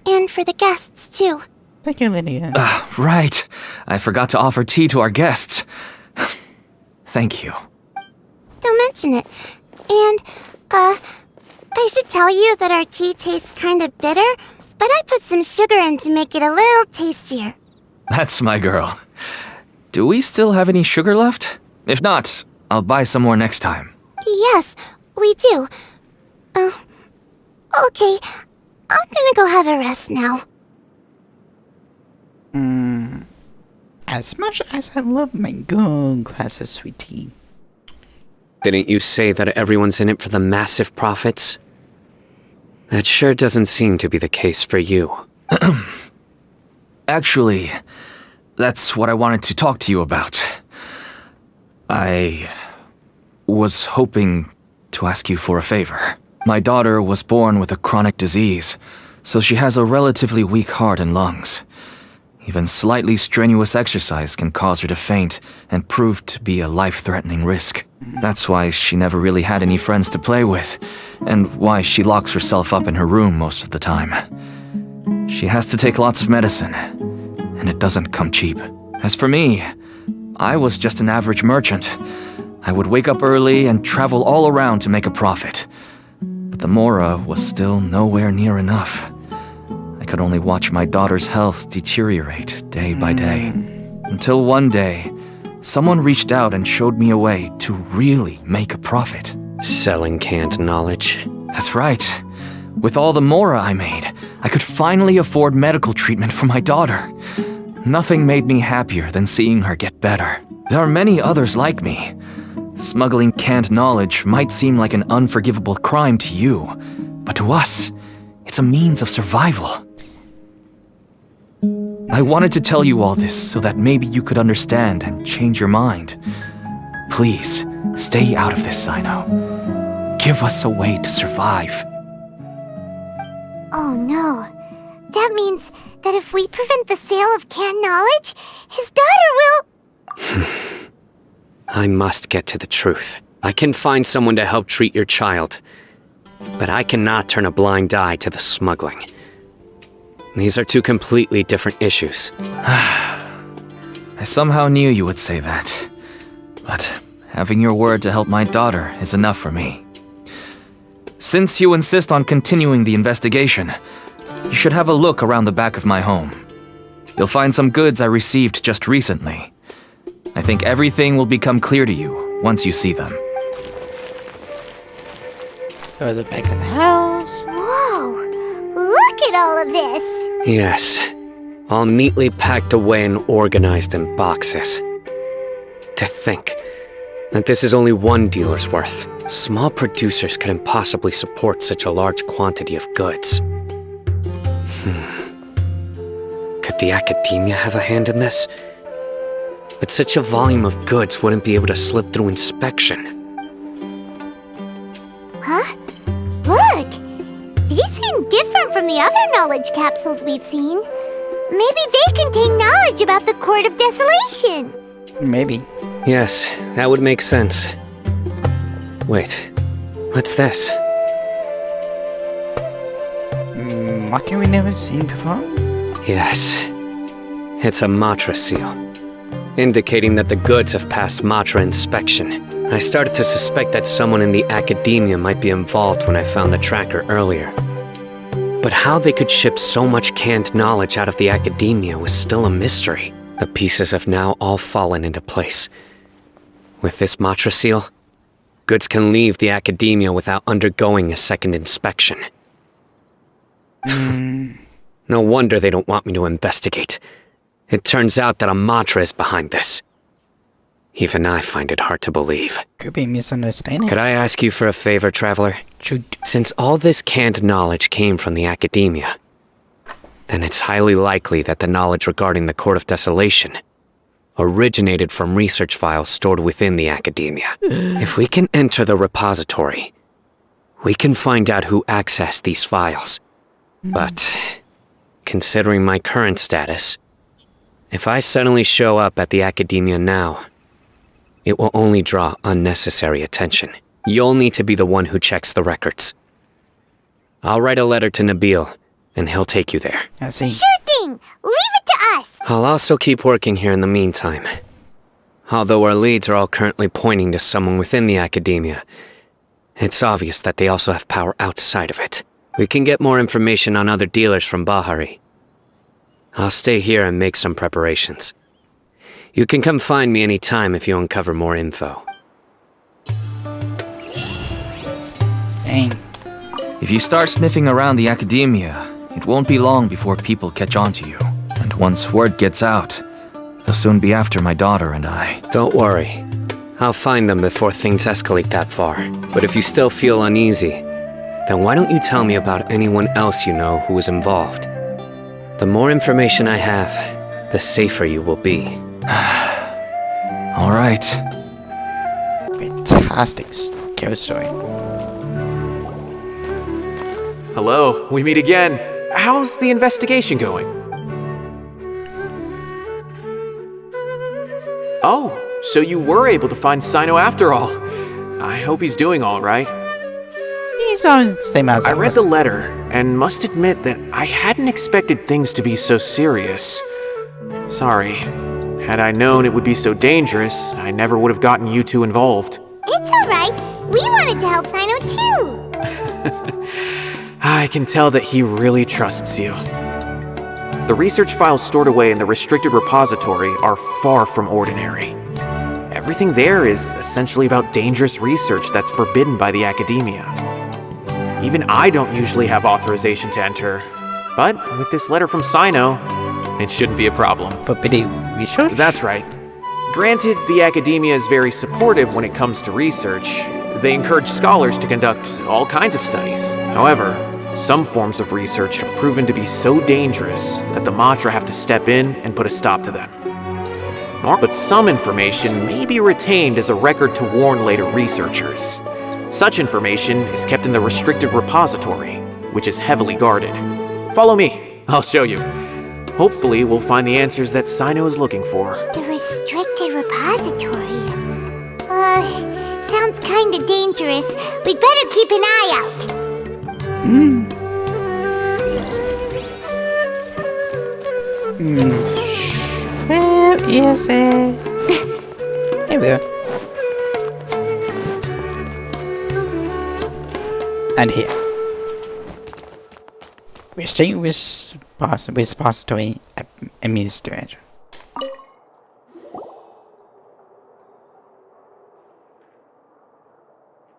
And for the guests, too. Thank you, Lydia. Right. I forgot to offer tea to our guests. Thank you. Don't mention it. And, I should tell you that our tea tastes kind of bitter, but I put some sugar in to make it a little tastier. That's my girl. Do we still have any sugar left? If not, I'll buy some more next time. Yes, we do. Okay. I'm gonna go have a rest now. As much as I love my good glass of sweet tea. Didn't you say that everyone's in it for the massive profits? That sure doesn't seem to be the case for you. Actually, that's what I wanted to talk to you about. I was hoping to ask you for a favor. My daughter was born with a chronic disease, so she has a relatively weak heart and lungs. Even slightly strenuous exercise can cause her to faint and prove to be a life-threatening risk. That's why she never really had any friends to play with, and why she locks herself up in her room most of the time. She has to take lots of medicine, and it doesn't come cheap. As for me, I was just an average merchant. I would wake up early and travel all around to make a profit. But the Mora was still nowhere near enough. I could only watch my daughter's health deteriorate day by day. Until one day, someone reached out and showed me a way to really make a profit. Selling canned knowledge? That's right. With all the Mora I made, I could finally afford medical treatment for my daughter. Nothing made me happier than seeing her get better. There are many others like me. Smuggling canned knowledge might seem like an unforgivable crime to you, but to us, it's a means of survival. I wanted to tell you all this so that maybe you could understand and change your mind. Please, stay out of this, Sino. Give us a way to survive. Oh no. That means that if we prevent the sale of canned knowledge, his daughter will... I must get to the truth. I can find someone to help treat your child, but I cannot turn a blind eye to the smuggling. These are two completely different issues. I somehow knew you would say that. But having your word to help my daughter is enough for me. Since you insist on continuing the investigation, you should have a look around the back of my home. You'll find some goods I received just recently. I think everything will become clear to you once you see them. Go to the back of the house. Whoa! Look at all of this! Yes, all neatly packed away and organized in boxes. To think that this is only one dealer's worth. Small producers couldn't possibly support such a large quantity of goods. Could the academia have a hand in this? But such a volume of goods wouldn't be able to slip through inspection. Huh? Look! These seem different from the other knowledge capsules we've seen. Maybe they contain knowledge about the Court of Desolation. Maybe. Yes, that would make sense. Wait, what's this? Marker we never seen before? Yes, it's a Matra seal, indicating that the goods have passed Matra inspection. I started to suspect that someone in the academia might be involved when I found the tracker earlier. But how they could ship so much canned knowledge out of the academia was still a mystery. The pieces have now all fallen into place. With this Matra seal, goods can leave the academia without undergoing a second inspection. No wonder they don't want me to investigate. It turns out that a Matra is behind this. Even I find it hard to believe. Could be misunderstanding. Could I ask you for a favor, Traveler? Shoot. Since all this canned knowledge came from the academia, then it's highly likely that the knowledge regarding the Court of Desolation originated from research files stored within the academia. If we can enter the repository, we can find out who accessed these files. But, considering my current status, if I suddenly show up at the academia now, it will only draw unnecessary attention. You'll need to be the one who checks the records. I'll write a letter to Nabil, and he'll take you there. I see. Sure thing! Leave it to us! I'll also keep working here in the meantime. Although our leads are all currently pointing to someone within the academia, it's obvious that they also have power outside of it. We can get more information on other dealers from Bahari. I'll stay here and make some preparations. You can come find me anytime if you uncover more info. Dang. If you start sniffing around the academia, it won't be long before people catch on to you. And once word gets out, they'll soon be after my daughter and I. Don't worry. I'll find them before things escalate that far. But if you still feel uneasy, then why don't you tell me about anyone else you know who is involved? The more information I have, the safer you will be. All right. Fantastic ghost story. Hello, we meet again. How's the investigation going? Oh, so you were able to find Sino after all. I hope he's doing all right. He's always the same as I read the letter and must admit that I hadn't expected things to be so serious. Sorry. Had I known it would be so dangerous, I never would have gotten you two involved. It's alright. We wanted to help Sino too. I can tell that he really trusts you. The research files stored away in the restricted repository are far from ordinary. Everything there is essentially about dangerous research that's forbidden by the academia. Even I don't usually have authorization to enter, but with this letter from Sino, it shouldn't be a problem. Forbidden research? That's right. Granted, the academia is very supportive when it comes to research. They encourage scholars to conduct all kinds of studies. However, some forms of research have proven to be so dangerous that the Matra have to step in and put a stop to them. But some information may be retained as a record to warn later researchers. Such information is kept in the restricted repository, which is heavily guarded. Follow me, I'll show you. Hopefully, we'll find the answers that Sino is looking for. The restricted repository. Sounds kinda dangerous. We'd better keep an eye out. Where is it? Here we go. And here. Restricted repository administrator.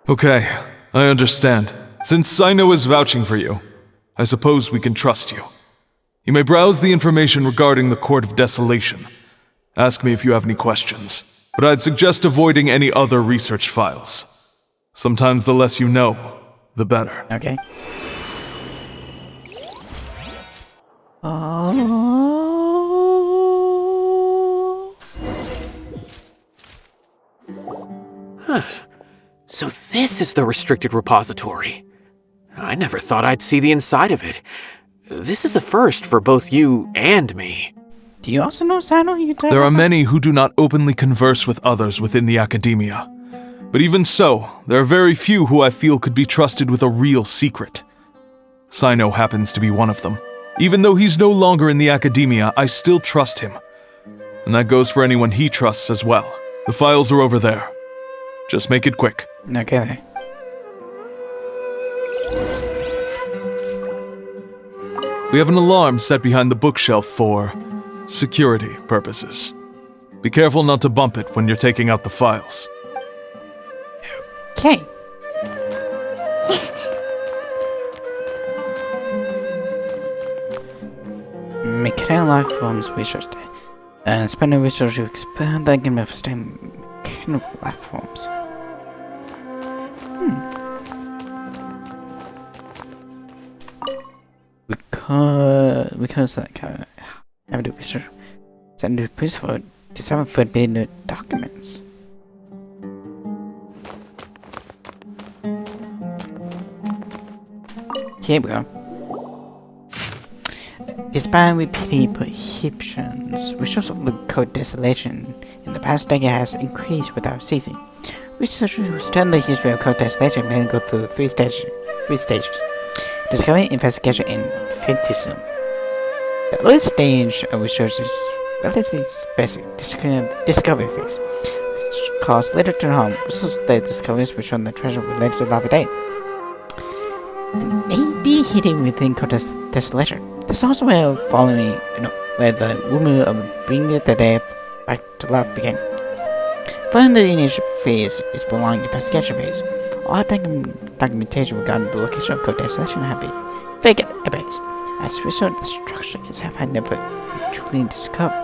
Okay, I understand. Since Sino is vouching for you, I suppose we can trust you. You may browse the information regarding the Court of Desolation. Ask me if you have any questions, but I'd suggest avoiding any other research files. Sometimes the less you know, the better. Okay. So this is the restricted repository. I never thought I'd see the inside of it. This is a first for both you and me. Do you also know Sino? There are many who do not openly converse with others within the academia. But even so, there are very few who I feel could be trusted with a real secret. Sino happens to be one of them. Even though he's no longer in the academia, I still trust him. And that goes for anyone he trusts as well. The files are over there. Just make it quick. Okay. We have an alarm set behind the bookshelf for security purposes. Be careful not to bump it when you're taking out the files. Okay. Mechanical life forms research. Spend a research to expand the game of STEM mechanical life forms. Because like have to research send to police for discover forbidden documents. Here we go. Despite repeated prohibitions, research of the code desolation in the past decade has increased without ceasing. Researchers who study the history of code desolation may go through three stages. Discovery, investigation, and fantasy. The early stage of research is relatively basic discovery phase, which caused later to harm. The discoveries which show the treasure related to Lava Day may be hidden within code desolation. There's also a following, where the rumor of bringing the dead back to life began. Following the initial phase is prolonged investigation phase. All documentation regarding the location of code desolation have been fake evidence. As a result, the structure itself had never been truly discovered.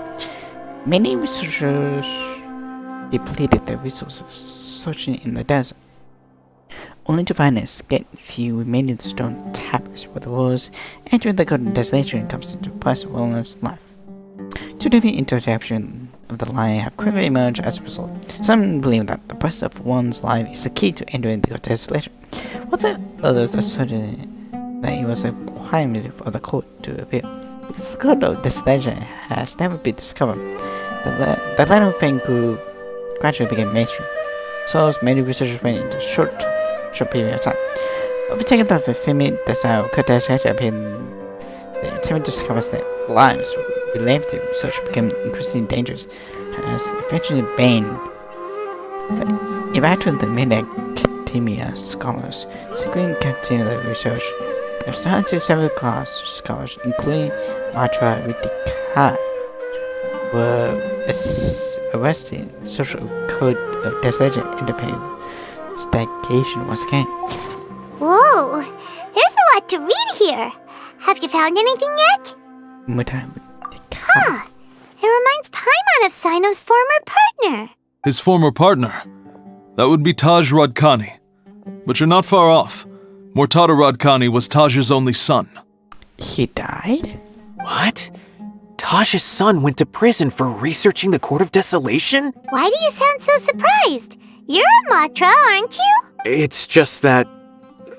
Many researchers depleted their resources searching in the desert, only to find a scant few remaining stone tablets where the words entering the code desolation comes into place of one's life. Two different interpretations of the line have quickly emerged as a result. Some believe that the birth of one's life is the key to entering the desolation, while the others asserted that it was a requirement for the code to appear. Because the code of desolation has never been discovered, the latter thing gradually became mainstream. So many researchers went into short period of time. Overtaken the famous design of code desolation appeared, the attempt to discover that lives related to research became increasingly dangerous, as eventually banned. But evacuating the main academia scholars, secretly continued the research. There was not until several class scholars, including Matra Ritika, were arrested in the social code of desolation independent investigation once again. Whoa, there's a lot to read here. Have you found anything yet? Huh, it reminds Paimon of Sino's former partner. His former partner? That would be Taj Radkani. But you're not far off. Mortada Radkani was Taj's only son. He died? What? Taj's son went to prison for researching the Court of Desolation? Why do you sound so surprised? You're a Matra, aren't you? It's just that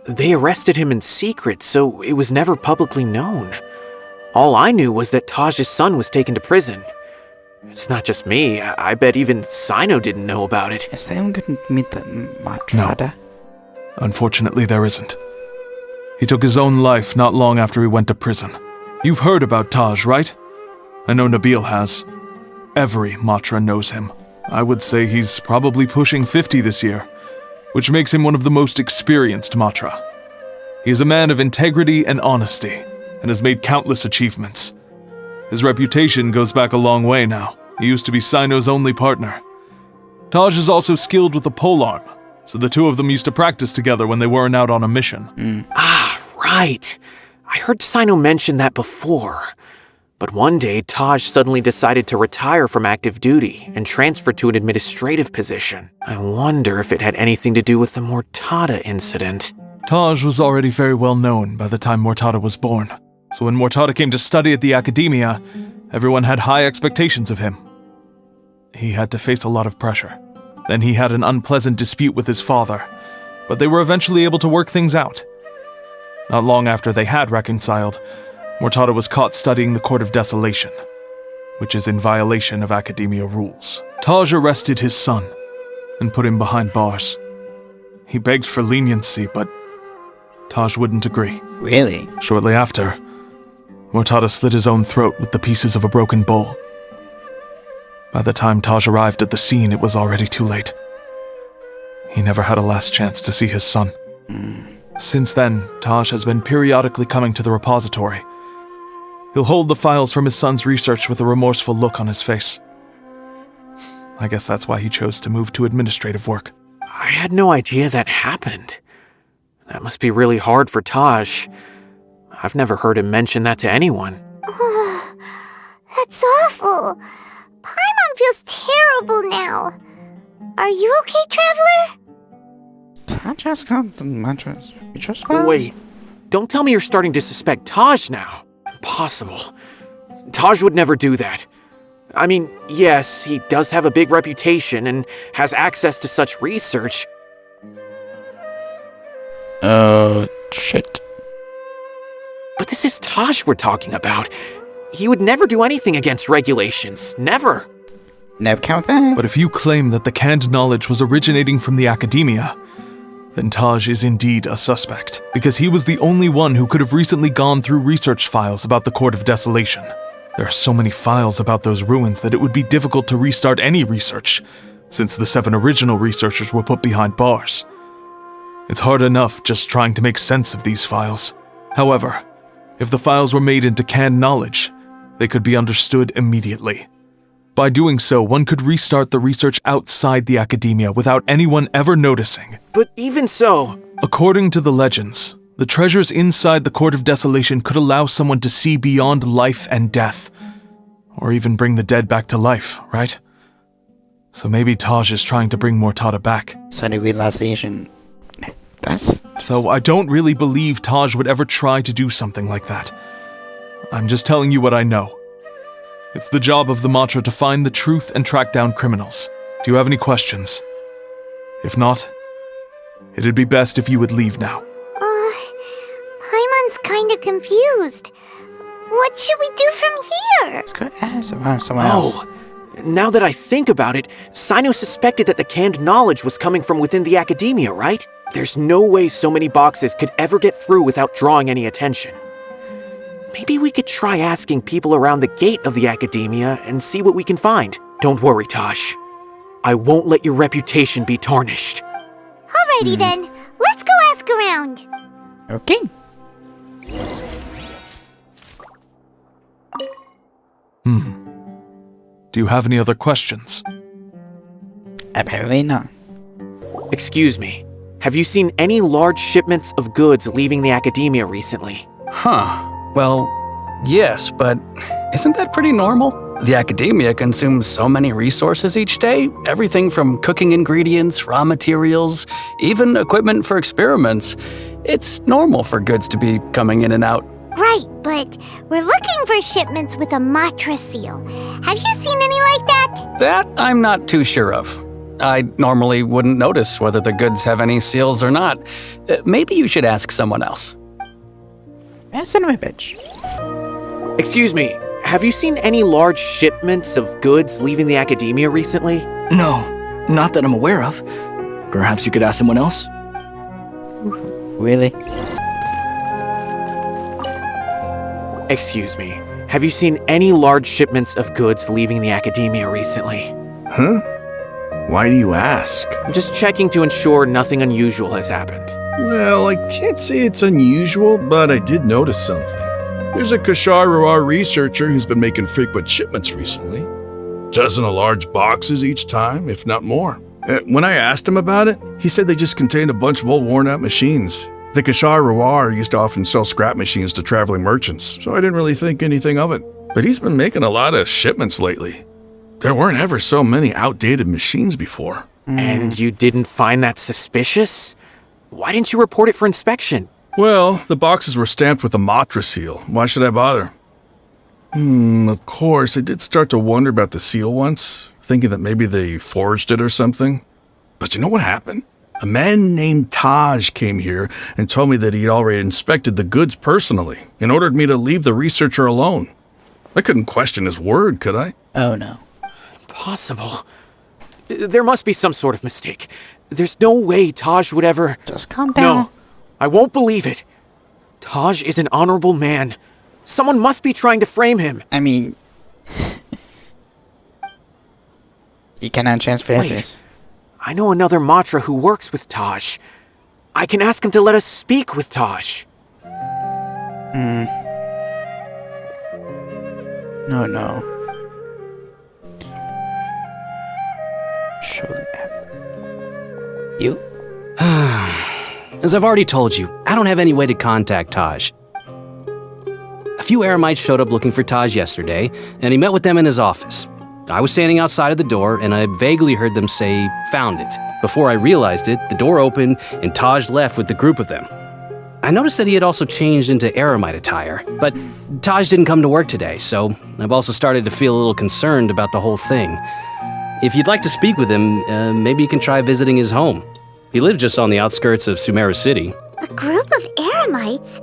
they arrested him in secret, so it was never publicly known. All I knew was that Taj's son was taken to prison. It's not just me. I bet even Sino didn't know about it. Is anyone going to meet the Matrada? No. Unfortunately, there isn't. He took his own life not long after he went to prison. You've heard about Taj, right? I know Nabil has. Every Matra knows him. I would say he's probably pushing 50 this year, which makes him one of the most experienced Matra. He is a man of integrity and honesty, and has made countless achievements. His reputation goes back a long way now. He used to be Sino's only partner. Taj is also skilled with the polearm, so the two of them used to practice together when they weren't out on a mission. Ah, right. I heard Sino mention that before. But one day, Taj suddenly decided to retire from active duty and transfer to an administrative position. I wonder if it had anything to do with the Mortada incident. Taj was already very well known by the time Mortada was born. So when Mortada came to study at the academia, everyone had high expectations of him. He had to face a lot of pressure. Then he had an unpleasant dispute with his father, but they were eventually able to work things out. Not long after they had reconciled, Mortada was caught studying the Court of Desolation. which is in violation of Academia rules. Taj arrested his son and put him behind bars. He begged for leniency, but Taj wouldn't agree. Really? Shortly after, Mortada slit his own throat with the pieces of a broken bowl. By the time Taj arrived at the scene, it was already too late. He never had a last chance to see his son. Since then, Taj has been periodically coming to the repository. He'll hold the files from his son's research with a remorseful look on his face. I guess that's why he chose to move to administrative work. I had no idea that happened. That must be really hard for Taj. I've never heard him mention that to anyone. Oh, that's awful. Paimon feels terrible now. Are you okay, Traveler? Taj has got the mattress. Just files? Wait, don't tell me you're starting to suspect Taj now. Impossible. Taj would never do that. I mean, yes, he does have a big reputation and has access to such research. Shit. But this is Taj we're talking about. He would never do anything against regulations. Never. Never count that. But if you claim that the canned knowledge was originating from the Academia, then Taj is indeed a suspect, because he was the only one who could have recently gone through research files about the Court of Desolation. There are so many files about those ruins that it would be difficult to restart any research, since the 7 original researchers were put behind bars. It's hard enough just trying to make sense of these files. However, if the files were made into canned knowledge, they could be understood immediately. By doing so, one could restart the research outside the Academia without anyone ever noticing. But even so... According to the legends, the treasures inside the Court of Desolation could allow someone to see beyond life and death. Or even bring the dead back to life, right? So maybe Taj is trying to bring Mortada back. Sudden realization. That's... Though I don't really believe Taj would ever try to do something like that. I'm just telling you what I know. It's the job of the Matra to find the truth and track down criminals. Do you have any questions? If not, it'd be best if you would leave now. Paimon's kinda confused. What should we do from here? Let's go ask someone else. Oh, now that I think about it, Sino suspected that the canned knowledge was coming from within the Academia, right? There's no way so many boxes could ever get through without drawing any attention. Maybe we could try asking people around the gate of the Academia and see what we can find. Don't worry, Taj. I won't let your reputation be tarnished. Alrighty then, let's go ask around. Okay. Do you have any other questions? Apparently not. Excuse me. Have you seen any large shipments of goods leaving the Academia recently? Huh. Well, yes, but isn't that pretty normal? The Academia consumes so many resources each day, everything from cooking ingredients, raw materials, even equipment for experiments. It's normal for goods to be coming in and out. Right, but we're looking for shipments with a Matra seal. Have you seen any like that? That I'm not too sure of. I normally wouldn't notice whether the goods have any seals or not. Maybe you should ask someone else. Son of a bitch. Excuse me, have you seen any large shipments of goods leaving the Academia recently? No, not that I'm aware of. Perhaps you could ask someone else? Really? Excuse me, have you seen any large shipments of goods leaving the Academia recently? Huh? Why do you ask? I'm just checking to ensure nothing unusual has happened. Well, I can't say it's unusual, but I did notice something. There's a Kashar Ruar researcher who's been making frequent shipments recently. Dozen of large boxes each time, if not more. When I asked him about it, he said they just contained a bunch of old worn-out machines. The Kashar Ruar used to often sell scrap machines to traveling merchants, so I didn't really think anything of it. But he's been making a lot of shipments lately. There weren't ever so many outdated machines before. And you didn't find that suspicious? Why didn't you report it for inspection? Well, the boxes were stamped with a Matra seal. Why should I bother? Of course, I did start to wonder about the seal once, thinking that maybe they forged it or something. But you know what happened? A man named Taj came here and told me that he'd already inspected the goods personally and ordered me to leave the researcher alone. I couldn't question his word, could I? Oh no. Impossible. There must be some sort of mistake. There's no way Taj would ever... Just calm down. No, I won't believe it. Taj is an honorable man. Someone must be trying to frame him. I mean... you cannot transfer this. I know another Matra who works with Taj. I can ask him to let us speak with Taj. No. Show that. You? As I've already told you, I don't have any way to contact Taj. A few Eremites showed up looking for Taj yesterday, and he met with them in his office. I was standing outside of the door, and I vaguely heard them say, "Found it." Before I realized it, the door opened, and Taj left with the group of them. I noticed that he had also changed into Eremite attire, but Taj didn't come to work today, so I've also started to feel a little concerned about the whole thing. If you'd like to speak with him, maybe you can try visiting his home. He lives just on the outskirts of Sumeru City. A group of Eremites?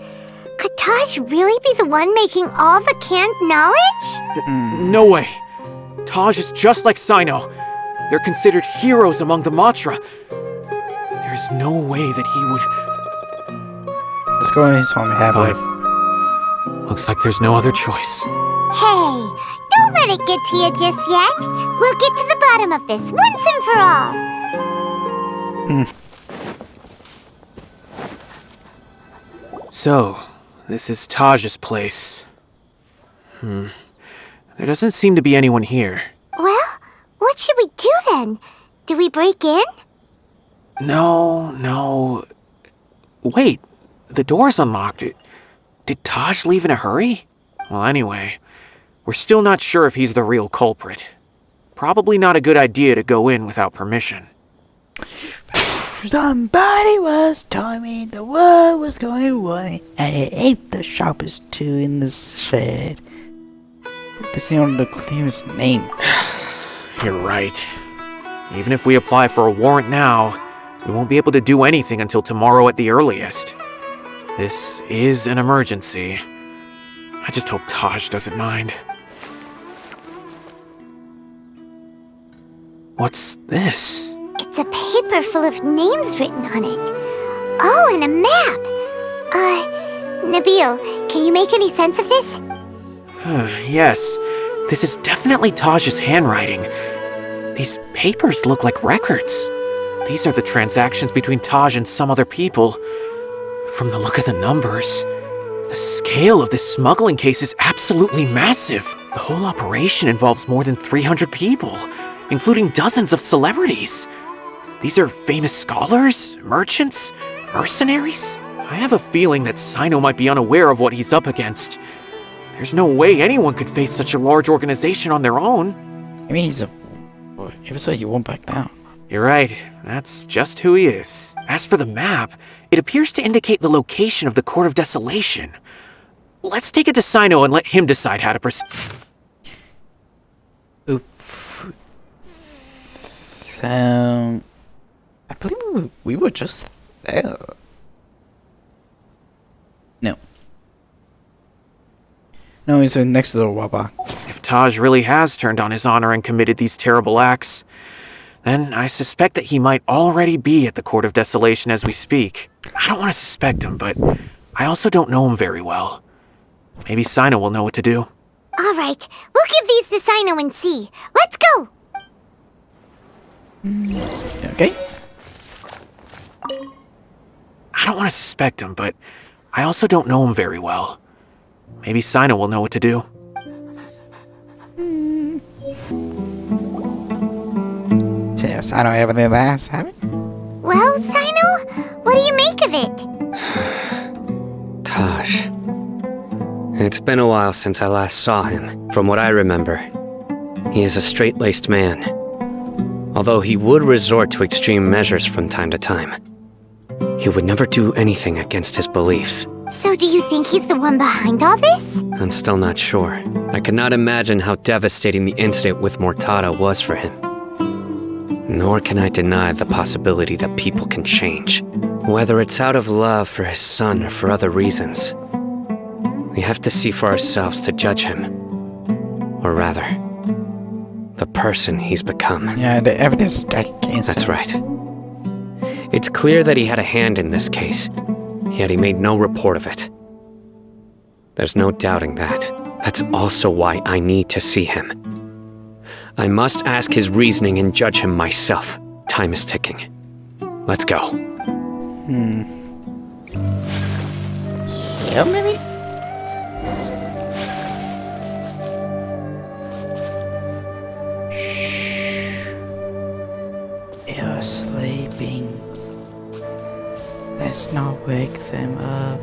Could Taj really be the one making all the canned knowledge? No way. Taj is just like Sino. They're considered heroes among the Matra. There's no way that he would... Let's go in his home halfway. Looks like there's no other choice. Hey, don't let it get to you just yet. We'll get to the bottom of this once and for all. So, this is Taj's place. There doesn't seem to be anyone here. Well, what should we do then? Do we break in? No. Wait, the door's unlocked. Did Taj leave in a hurry? Well, anyway, we're still not sure if he's the real culprit. Probably not a good idea to go in without permission. Somebody was telling me the world was going away, and it ain't the sharpest tool in the shed. This is the clearest name. You're right. Even if we apply for a warrant now, we won't be able to do anything until tomorrow at the earliest. This is an emergency. I just hope Taj doesn't mind. What's this? It's a paper full of names written on it. Oh, and a map. Nabil, can you make any sense of this? Yes, this is definitely Taj's handwriting. These papers look like records. These are the transactions between Taj and some other people. From the look of the numbers, the scale of this smuggling case is absolutely massive. The whole operation involves more than 300 people, including dozens of celebrities. These are famous scholars, merchants, mercenaries. I have a feeling that Sino might be unaware of what he's up against. There's no way anyone could face such a large organization on their own. I mean, if so, you won't back down. You're right. That's just who he is. As for the map, it appears to indicate the location of the Court of Desolation. Let's take it to Sino and let him decide how to proceed. I believe we were just there. No, he's next to the Waba. If Taj really has turned on his honor and committed these terrible acts, then I suspect that he might already be at the Court of Desolation as we speak. I don't want to suspect him, but I also don't know him very well. Maybe Sino will know what to do. All right, we'll give these to Sino and see. Let's go! Okay. I don't want to suspect him, but I also don't know him very well. Maybe Sino will know what to do. So, Sino have any last habit? Well, Sino, what do you make of it? Taj. It's been a while since I last saw him. From what I remember, he is a straight-laced man. Although he would resort to extreme measures from time to time, he would never do anything against his beliefs. So do you think he's the one behind all this? I'm still not sure. I cannot imagine how devastating the incident with Mortada was for him. Nor can I deny the possibility that people can change. Whether it's out of love for his son or for other reasons. We have to see for ourselves to judge him. Or rather, the person he's become. Yeah, the evidence against That's him. right. It's clear that he had a hand in this case, yet he made no report of it. There's no doubting that. That's also why I need to see him. I must ask his reasoning and judge him myself. Time is ticking. Let's go. Yeah, maybe? They're sleeping. Let's not wake them up.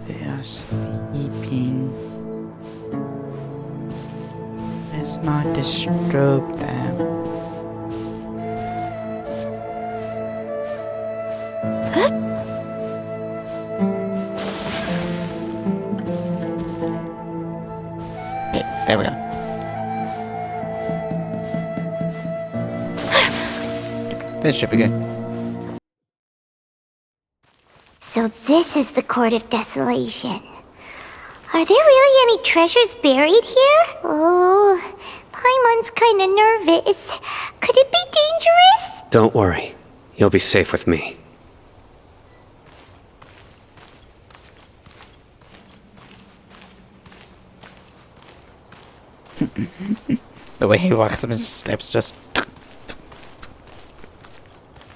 They are sleeping. Let's not disturb them. Okay, there we go. This should be good. So this is the Court of Desolation. Are there really any treasures buried here? Oh, Paimon's kinda nervous. Could it be dangerous? Don't worry. You'll be safe with me. The way he walks up his steps just...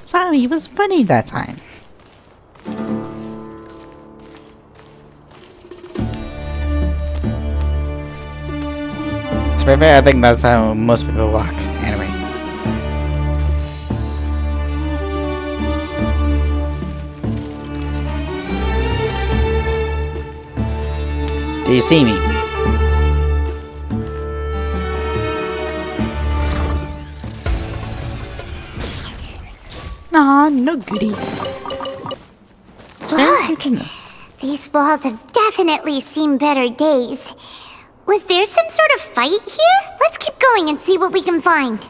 Sorry, he was funny that time. To be fair, I think that's how most people walk. Anyway. Do you see me? Aw, no goodies. Look! These walls have definitely seen better days. Was there some sort of fight here? Let's keep going and see what we can find.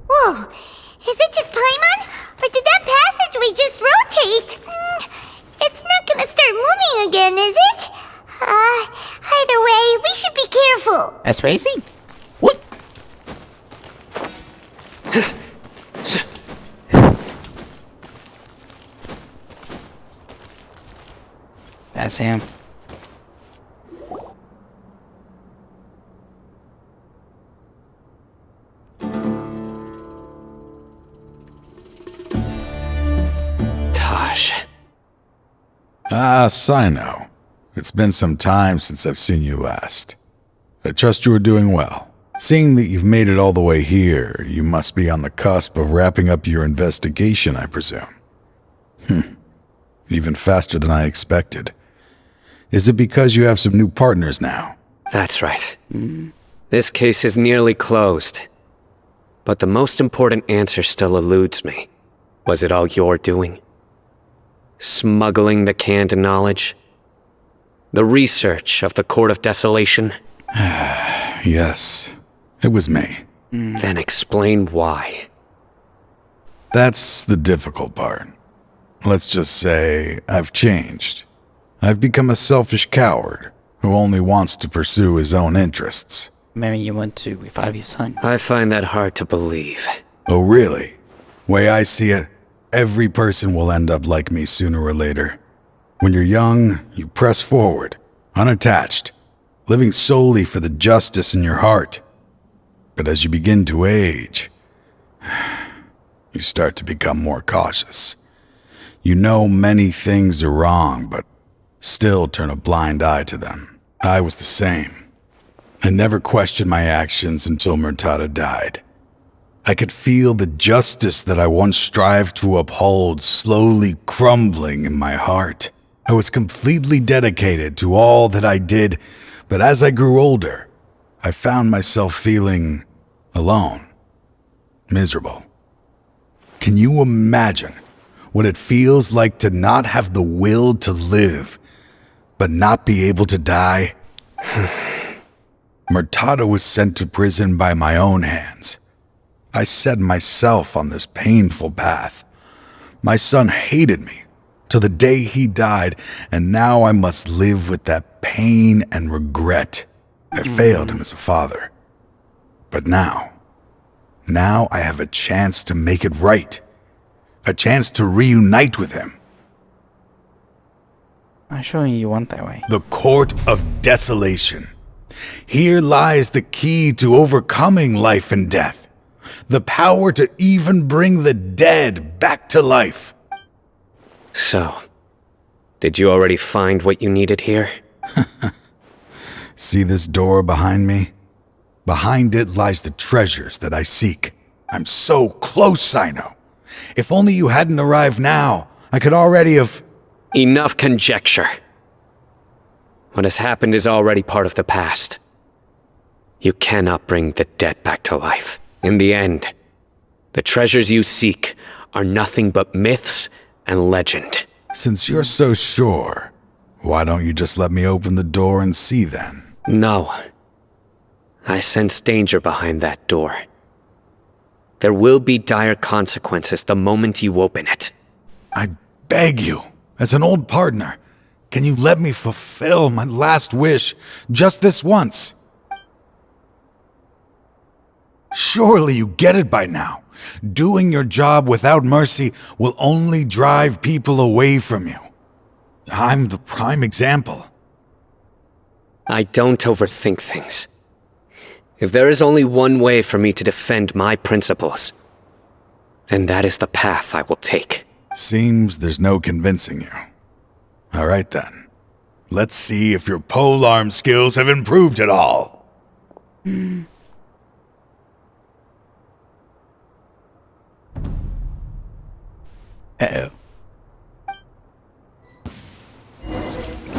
Whoa! Is it just Paimon? Or did that passageway just rotate? It's not gonna start moving again, is it? Either way, we should be careful. That's crazy. What? That's him. Taj. Ah, Sino. It's been some time since I've seen you last. I trust you are doing well. Seeing that you've made it all the way here, you must be on the cusp of wrapping up your investigation, I presume. Even faster than I expected. Is it because you have some new partners now? That's right. This case is nearly closed. But the most important answer still eludes me. Was it all your doing? Smuggling the canned knowledge? The research of the Court of Desolation? Yes, it was me. Then explain why. That's the difficult part. Let's just say I've changed. I've become a selfish coward who only wants to pursue his own interests. Maybe you want to revive your son. I find that hard to believe. Oh, really? Way I see it, every person will end up like me sooner or later. When you're young, you press forward, unattached, living solely for the justice in your heart. But as you begin to age, you start to become more cautious. You know many things are wrong, but still turn a blind eye to them. I was the same. I never questioned my actions until Murtada died. I could feel the justice that I once strived to uphold slowly crumbling in my heart. I was completely dedicated to all that I did, but as I grew older, I found myself feeling alone, miserable. Can you imagine what it feels like to not have the will to live, but not be able to die? Murtada was sent to prison by my own hands. I set myself on this painful path. My son hated me till the day he died, and now I must live with that pain and regret. I failed him as a father. But now I have a chance to make it right. A chance to reunite with him. I'm sure you want that way. The Court of Desolation. Here lies the key to overcoming life and death. The power to even bring the dead back to life. So, did you already find what you needed here? See this door behind me? Behind it lies the treasures that I seek. I'm so close, Cyno. If only you hadn't arrived now, I could already have... Enough conjecture. What has happened is already part of the past. You cannot bring the dead back to life. In the end, the treasures you seek are nothing but myths and legend. Since you're so sure, why don't you just let me open the door and see then? No. I sense danger behind that door. There will be dire consequences the moment you open it. I beg you, as an old partner, can you let me fulfill my last wish just this once? Surely you get it by now. Doing your job without mercy will only drive people away from you. I'm the prime example. I don't overthink things. If there is only one way for me to defend my principles, then that is the path I will take. Seems there's no convincing you. All right then. Let's see if your polearm skills have improved at all. Uh-oh.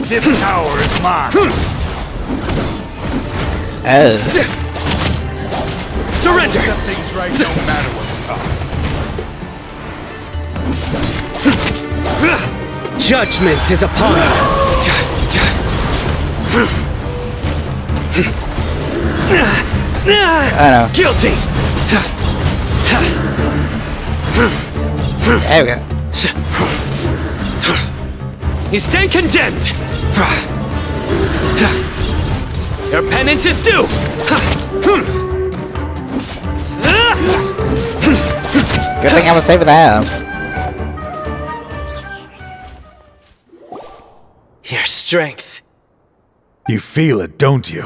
This power is mine. Surrender! Set things right no matter what the cost. Judgment is upon you. I know. Guilty! There we go. You stand condemned! Your penance is due! Good thing I was safe with that. Your strength. You feel it, don't you?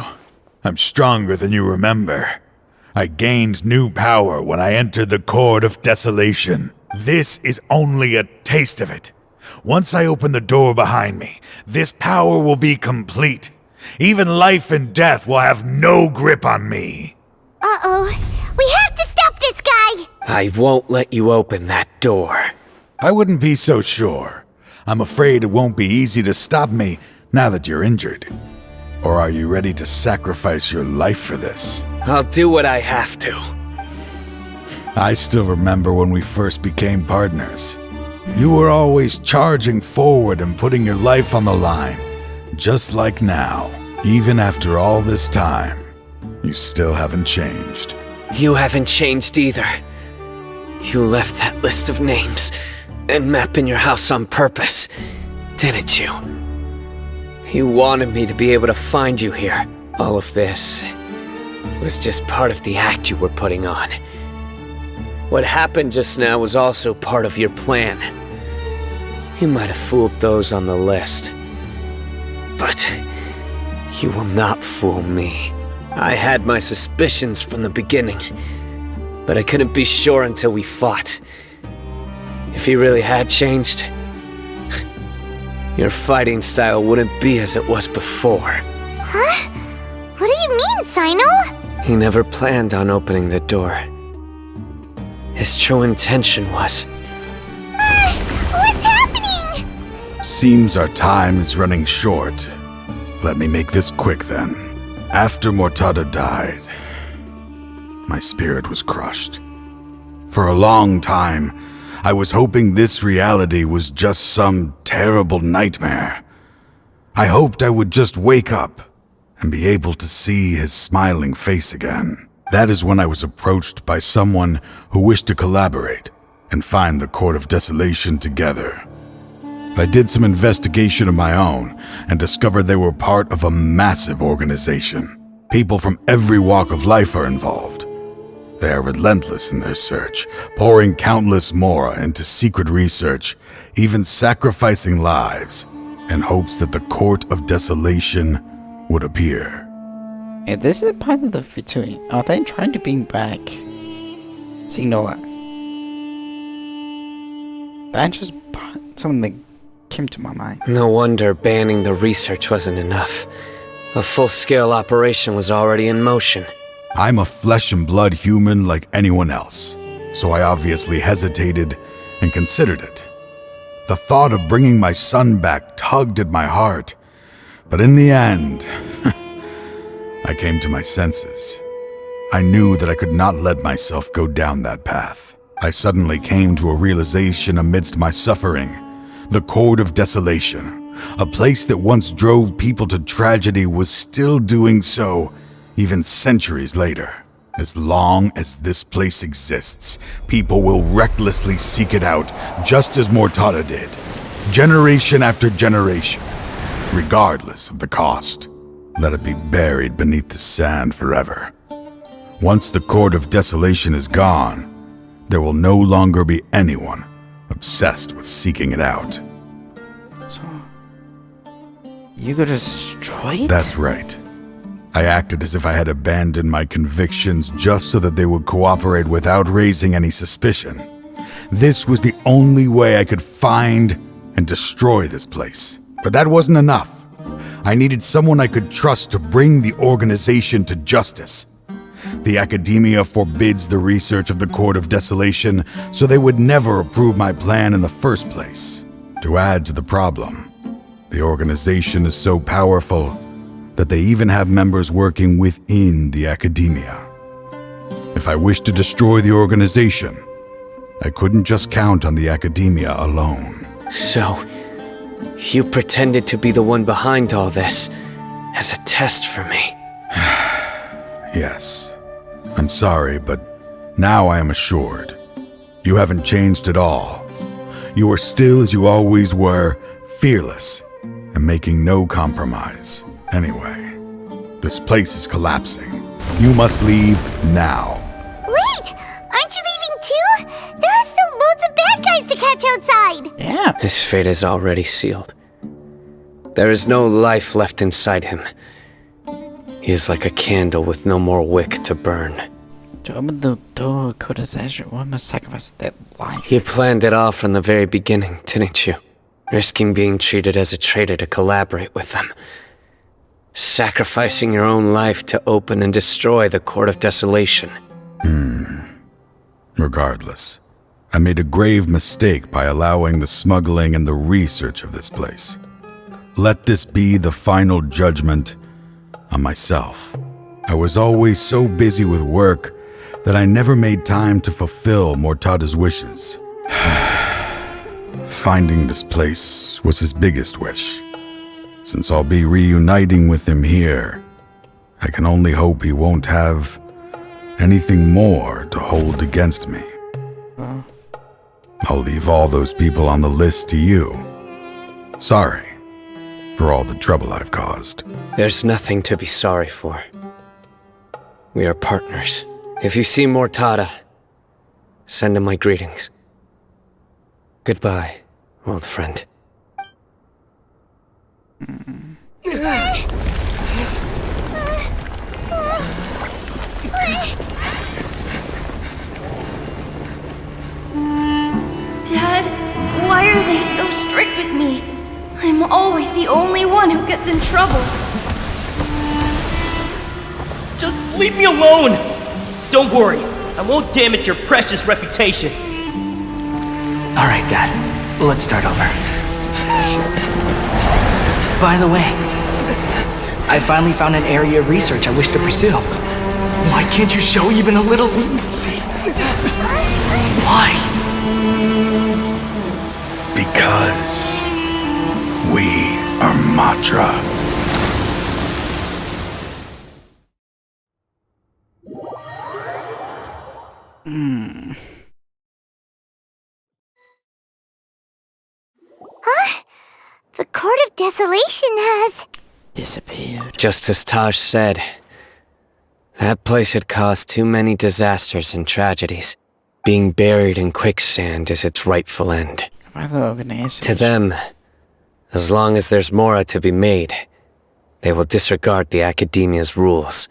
I'm stronger than you remember. I gained new power when I entered the Court of Desolation. This is only a taste of it. Once I open the door behind me, this power will be complete. Even life and death will have no grip on me. Uh-oh. We have to stop this guy! I won't let you open that door. I wouldn't be so sure. I'm afraid it won't be easy to stop me now that you're injured. Or are you ready to sacrifice your life for this? I'll do what I have to. I still remember when we first became partners. You were always charging forward and putting your life on the line. Just like now. Even after all this time, you still haven't changed. You haven't changed either. You left that list of names and map in your house on purpose, didn't you? You wanted me to be able to find you here. All of this was just part of the act you were putting on. What happened just now was also part of your plan. You might have fooled those on the list, but you will not fool me. I had my suspicions from the beginning, but I couldn't be sure until we fought. If he really had changed, your fighting style wouldn't be as it was before. Huh? What do you mean, Cyno? He never planned on opening the door. His true intention was... What's happening? Seems our time is running short. Let me make this quick then. After Murtada died, my spirit was crushed. For a long time, I was hoping this reality was just some terrible nightmare. I hoped I would just wake up and be able to see his smiling face again. That is when I was approached by someone who wished to collaborate and find the Court of Desolation together. I did some investigation of my own and discovered they were part of a massive organization. People from every walk of life are involved. They are relentless in their search, pouring countless mora into secret research, even sacrificing lives in hopes that the Court of Desolation would appear. Yeah, this is part of the victory. Are they trying to bring back Signoa? That just something that came to my mind. No wonder banning the research wasn't enough. A full-scale operation was already in motion. I'm a flesh and blood human like anyone else, so I obviously hesitated and considered it. The thought of bringing my son back tugged at my heart, but in the end, I came to my senses. I knew that I could not let myself go down that path. I suddenly came to a realization amidst my suffering. The Court of Desolation, a place that once drove people to tragedy, was still doing so, even centuries later. As long as this place exists, people will recklessly seek it out, just as Mortada did, generation after generation, regardless of the cost. Let it be buried beneath the sand forever. Once the Court of Desolation is gone, there will no longer be anyone obsessed with seeking it out. So, you could destroy it? That's right. I acted as if I had abandoned my convictions just so that they would cooperate without raising any suspicion. This was the only way I could find and destroy this place. But that wasn't enough. I needed someone I could trust to bring the organization to justice. The Academia forbids the research of the Court of Desolation, so they would never approve my plan in the first place. To add to the problem, the organization is so powerful that they even have members working within the Academia. If I wished to destroy the organization, I couldn't just count on the Academia alone. So, you pretended to be the one behind all this, as a test for me. Yes. I'm sorry, but now I am assured. You haven't changed at all. You are still as you always were, fearless, and making no compromise. Anyway, this place is collapsing. You must leave now. Wait! Aren't you leaving too? There are still loads of bad guys to catch outside! Yeah. His fate is already sealed. There is no life left inside him. He is like a candle with no more wick to burn. To open the door, Kodazesha, one must sacrifice their life. You planned it all from the very beginning, didn't you? Risking being treated as a traitor to collaborate with them. Sacrificing your own life to open and destroy the Court of Desolation. Regardless, I made a grave mistake by allowing the smuggling and the research of this place. Let this be the final judgment on myself. I was always so busy with work that I never made time to fulfill Mortada's wishes. Finding this place was his biggest wish. Since I'll be reuniting with him here, I can only hope he won't have anything more to hold against me. I'll leave all those people on the list to you. Sorry for all the trouble I've caused. There's nothing to be sorry for. We are partners. If you see Mortada, send him my greetings. Goodbye, old friend. Dad, why are they so strict with me? I'm always the only one who gets in trouble. Just leave me alone! Don't worry, I won't damage your precious reputation. Alright, Dad. Let's start over. By the way, I finally found an area of research I wish to pursue. Why can't you show even a little leniency? Why? Because we are Matra. Huh? The Court of Desolation has disappeared. Just as Taj said, that place had caused too many disasters and tragedies. Being buried in quicksand is its rightful end. To them, as long as there's more to be made, they will disregard the Academia's rules,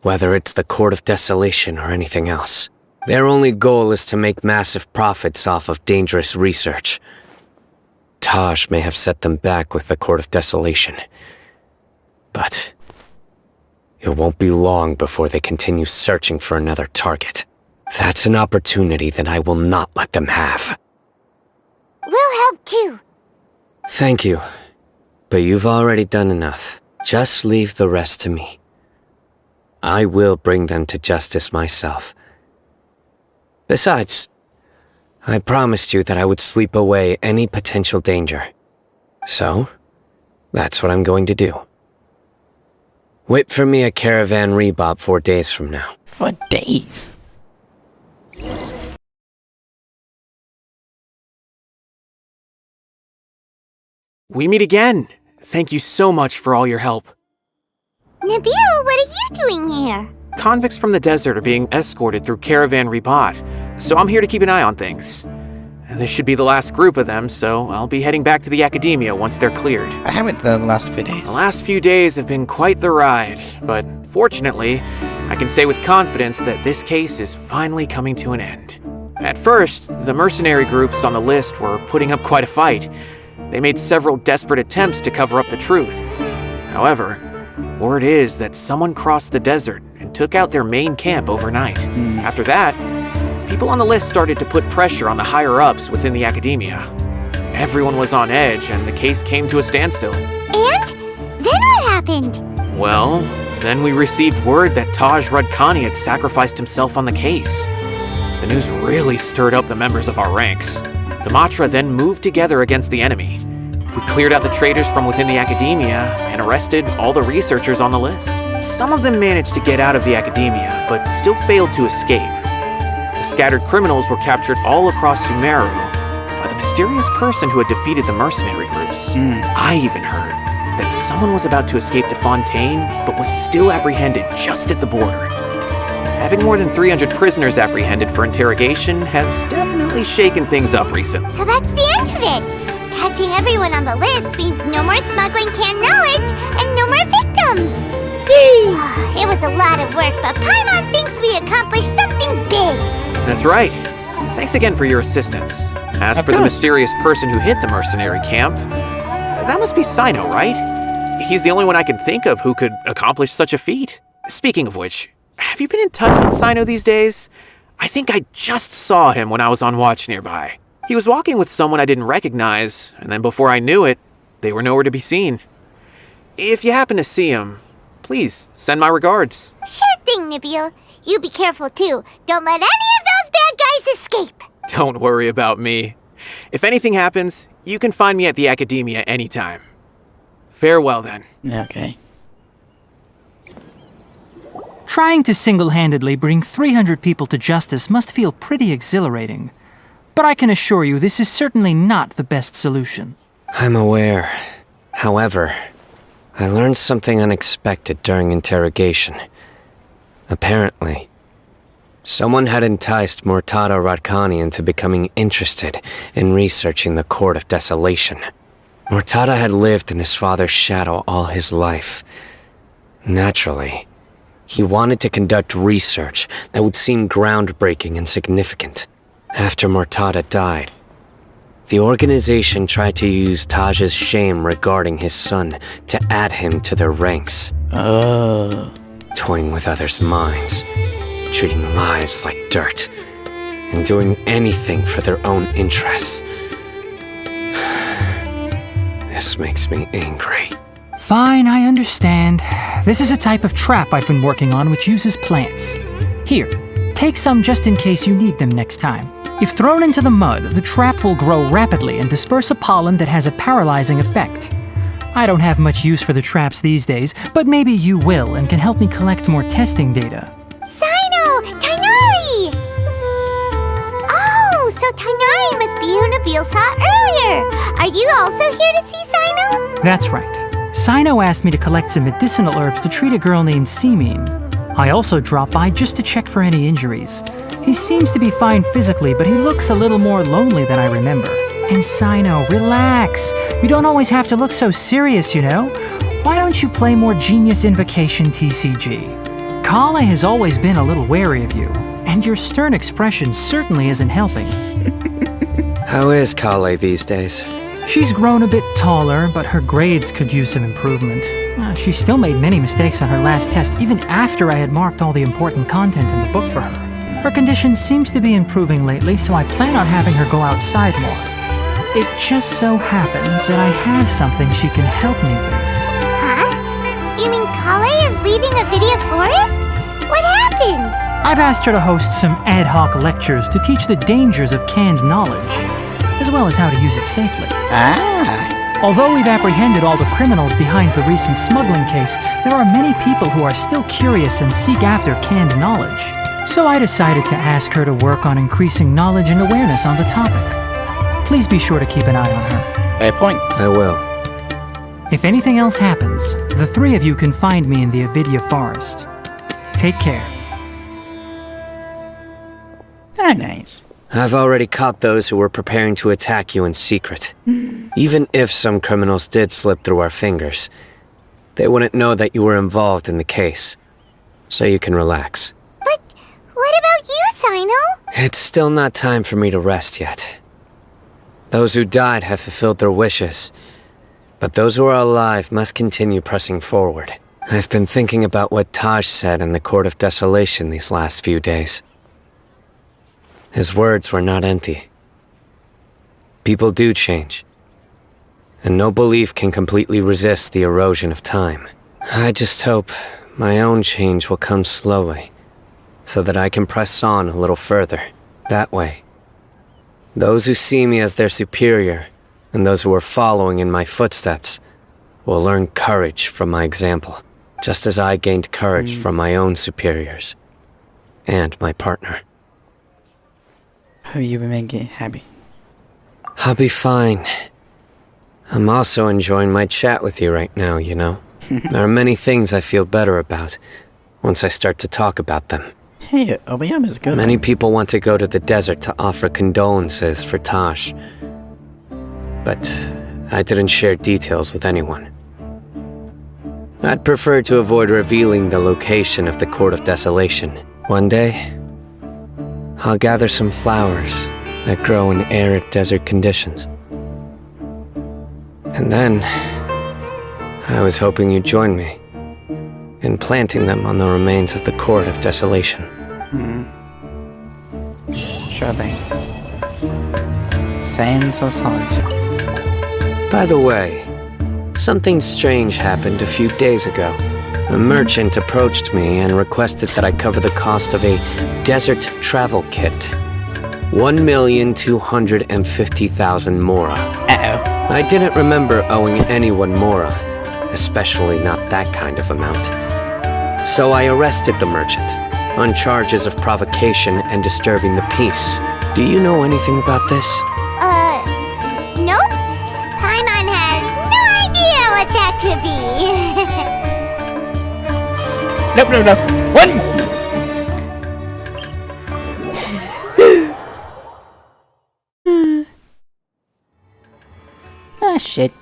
whether it's the Court of Desolation or anything else. Their only goal is to make massive profits off of dangerous research. Taj may have set them back with the Court of Desolation, but it won't be long before they continue searching for another target. That's an opportunity that I will not let them have. We'll help too. Thank you, but you've already done enough. Just leave the rest to me. I will bring them to justice myself. Besides, I promised you that I would sweep away any potential danger. So, that's what I'm going to do. Wait for me at Caravan Rebob 4 days from now. 4 days? We meet again. Thank you so much for all your help. Nabil, what are you doing here? Convicts from the desert are being escorted through Caravan Ribat, so I'm here to keep an eye on things. This should be the last group of them, so I'll be heading back to the Academia once they're cleared. I haven't the last few days. The last few days have been quite the ride, but fortunately, I can say with confidence that this case is finally coming to an end. At first, the mercenary groups on the list were putting up quite a fight. They made several desperate attempts to cover up the truth. However, word is that someone crossed the desert and took out their main camp overnight. After that, people on the list started to put pressure on the higher-ups within the Academia. Everyone was on edge, and the case came to a standstill. And? Then what happened? Well, then we received word that Taj Radkani had sacrificed himself on the case. The news really stirred up the members of our ranks. The Matra then moved together against the enemy. We cleared out the traitors from within the Academia and arrested all the researchers on the list. Some of them managed to get out of the Academia, but still failed to escape. The scattered criminals were captured all across Sumeru by the mysterious person who had defeated the mercenary groups. I even heard that someone was about to escape to Fontaine, but was still apprehended just at the border. Having more than 300 prisoners apprehended for interrogation has definitely shaken things up recently. So that's the end of it! Catching everyone on the list means no more smuggling canned knowledge and no more victims! It was a lot of work, but Paimon thinks we accomplished something big! That's right. Thanks again for your assistance. As for the mysterious person who hit the mercenary camp, that must be Sino, right? He's the only one I can think of who could accomplish such a feat. Speaking of which, have you been in touch with Sino these days? I think I just saw him when I was on watch nearby. He was walking with someone I didn't recognize, and then before I knew it, they were nowhere to be seen. If you happen to see him, please send my regards. Sure thing, Nabil. You be careful too. Don't let any of those bad guys escape. Don't worry about me. If anything happens, you can find me at the Academia anytime. Farewell then. Okay. Trying to single-handedly bring 300 people to justice must feel pretty exhilarating. But I can assure you this is certainly not the best solution. I'm aware. However, I learned something unexpected during interrogation. Apparently, someone had enticed Murtada Radkani into becoming interested in researching the Court of Desolation. Murtada had lived in his father's shadow all his life. Naturally, he wanted to conduct research that would seem groundbreaking and significant. After Murtada died, the organization tried to use Taj's shame regarding his son to add him to their ranks. Toying with others' minds, treating lives like dirt, and doing anything for their own interests. This makes me angry. Fine, I understand. This is a type of trap I've been working on which uses plants. Here, take some just in case you need them next time. If thrown into the mud, the trap will grow rapidly and disperse a pollen that has a paralyzing effect. I don't have much use for the traps these days, but maybe you will and can help me collect more testing data. Cyno! Tighnari! Oh, so Tighnari must be who Nabil saw earlier! Are you also here to see Cyno? That's right. Cyno asked me to collect some medicinal herbs to treat a girl named Seemine. I also dropped by just to check for any injuries. He seems to be fine physically, but he looks a little more lonely than I remember. And Cyno, relax. You don't always have to look so serious, you know? Why don't you play more Genius Invocation TCG? Kale has always been a little wary of you, and your stern expression certainly isn't helping. How is Kale these days? She's grown a bit taller, but her grades could use some improvement. She still made many mistakes on her last test, even after I had marked all the important content in the book for her. Her condition seems to be improving lately, so I plan on having her go outside more. It just so happens that I have something she can help me with. Huh? You mean Kale is leaving Avidia Forest? What happened? I've asked her to host some ad hoc lectures to teach the dangers of canned knowledge, as well as how to use it safely. Although we've apprehended all the criminals behind the recent smuggling case, there are many people who are still curious and seek after canned knowledge. So I decided to ask her to work on increasing knowledge and awareness on the topic. Please be sure to keep an eye on her. Fair point. I will. If anything else happens, the three of you can find me in the Avidia Forest. Take care. Very nice. I've already caught those who were preparing to attack you in secret. Even if some criminals did slip through our fingers, they wouldn't know that you were involved in the case. So you can relax. But what about you, Cyno? It's still not time for me to rest yet. Those who died have fulfilled their wishes, but those who are alive must continue pressing forward. I've been thinking about what Taj said in the Court of Desolation these last few days. His words were not empty. People do change, and no belief can completely resist the erosion of time. I just hope my own change will come slowly, so that I can press on a little further. That way, those who see me as their superior, and those who are following in my footsteps, will learn courage from my example, just as I gained courage from my own superiors, and my partner. Hope you will make it happy. I'll be fine. I'm also enjoying my chat with you right now, you know? There are many things I feel better about once I start to talk about them. Hey, Obiam is good. Many people want to go to the desert to offer condolences for Taj. But I didn't share details with anyone. I'd prefer to avoid revealing the location of the Court of Desolation. One day, I'll gather some flowers that grow in arid desert conditions. And then, I was hoping you'd join me in planting them on the remains of the Court of Desolation. Sure thing. Sands of Solitude. By the way, something strange happened a few days ago. A merchant approached me and requested that I cover the cost of a desert travel kit. 1,250,000 mora. I didn't remember owing anyone mora, especially not that kind of amount. So I arrested the merchant on charges of provocation and disturbing the peace. Do you know anything about this? Nope. Paimon has no idea what that could be. No. One! Ah, shit.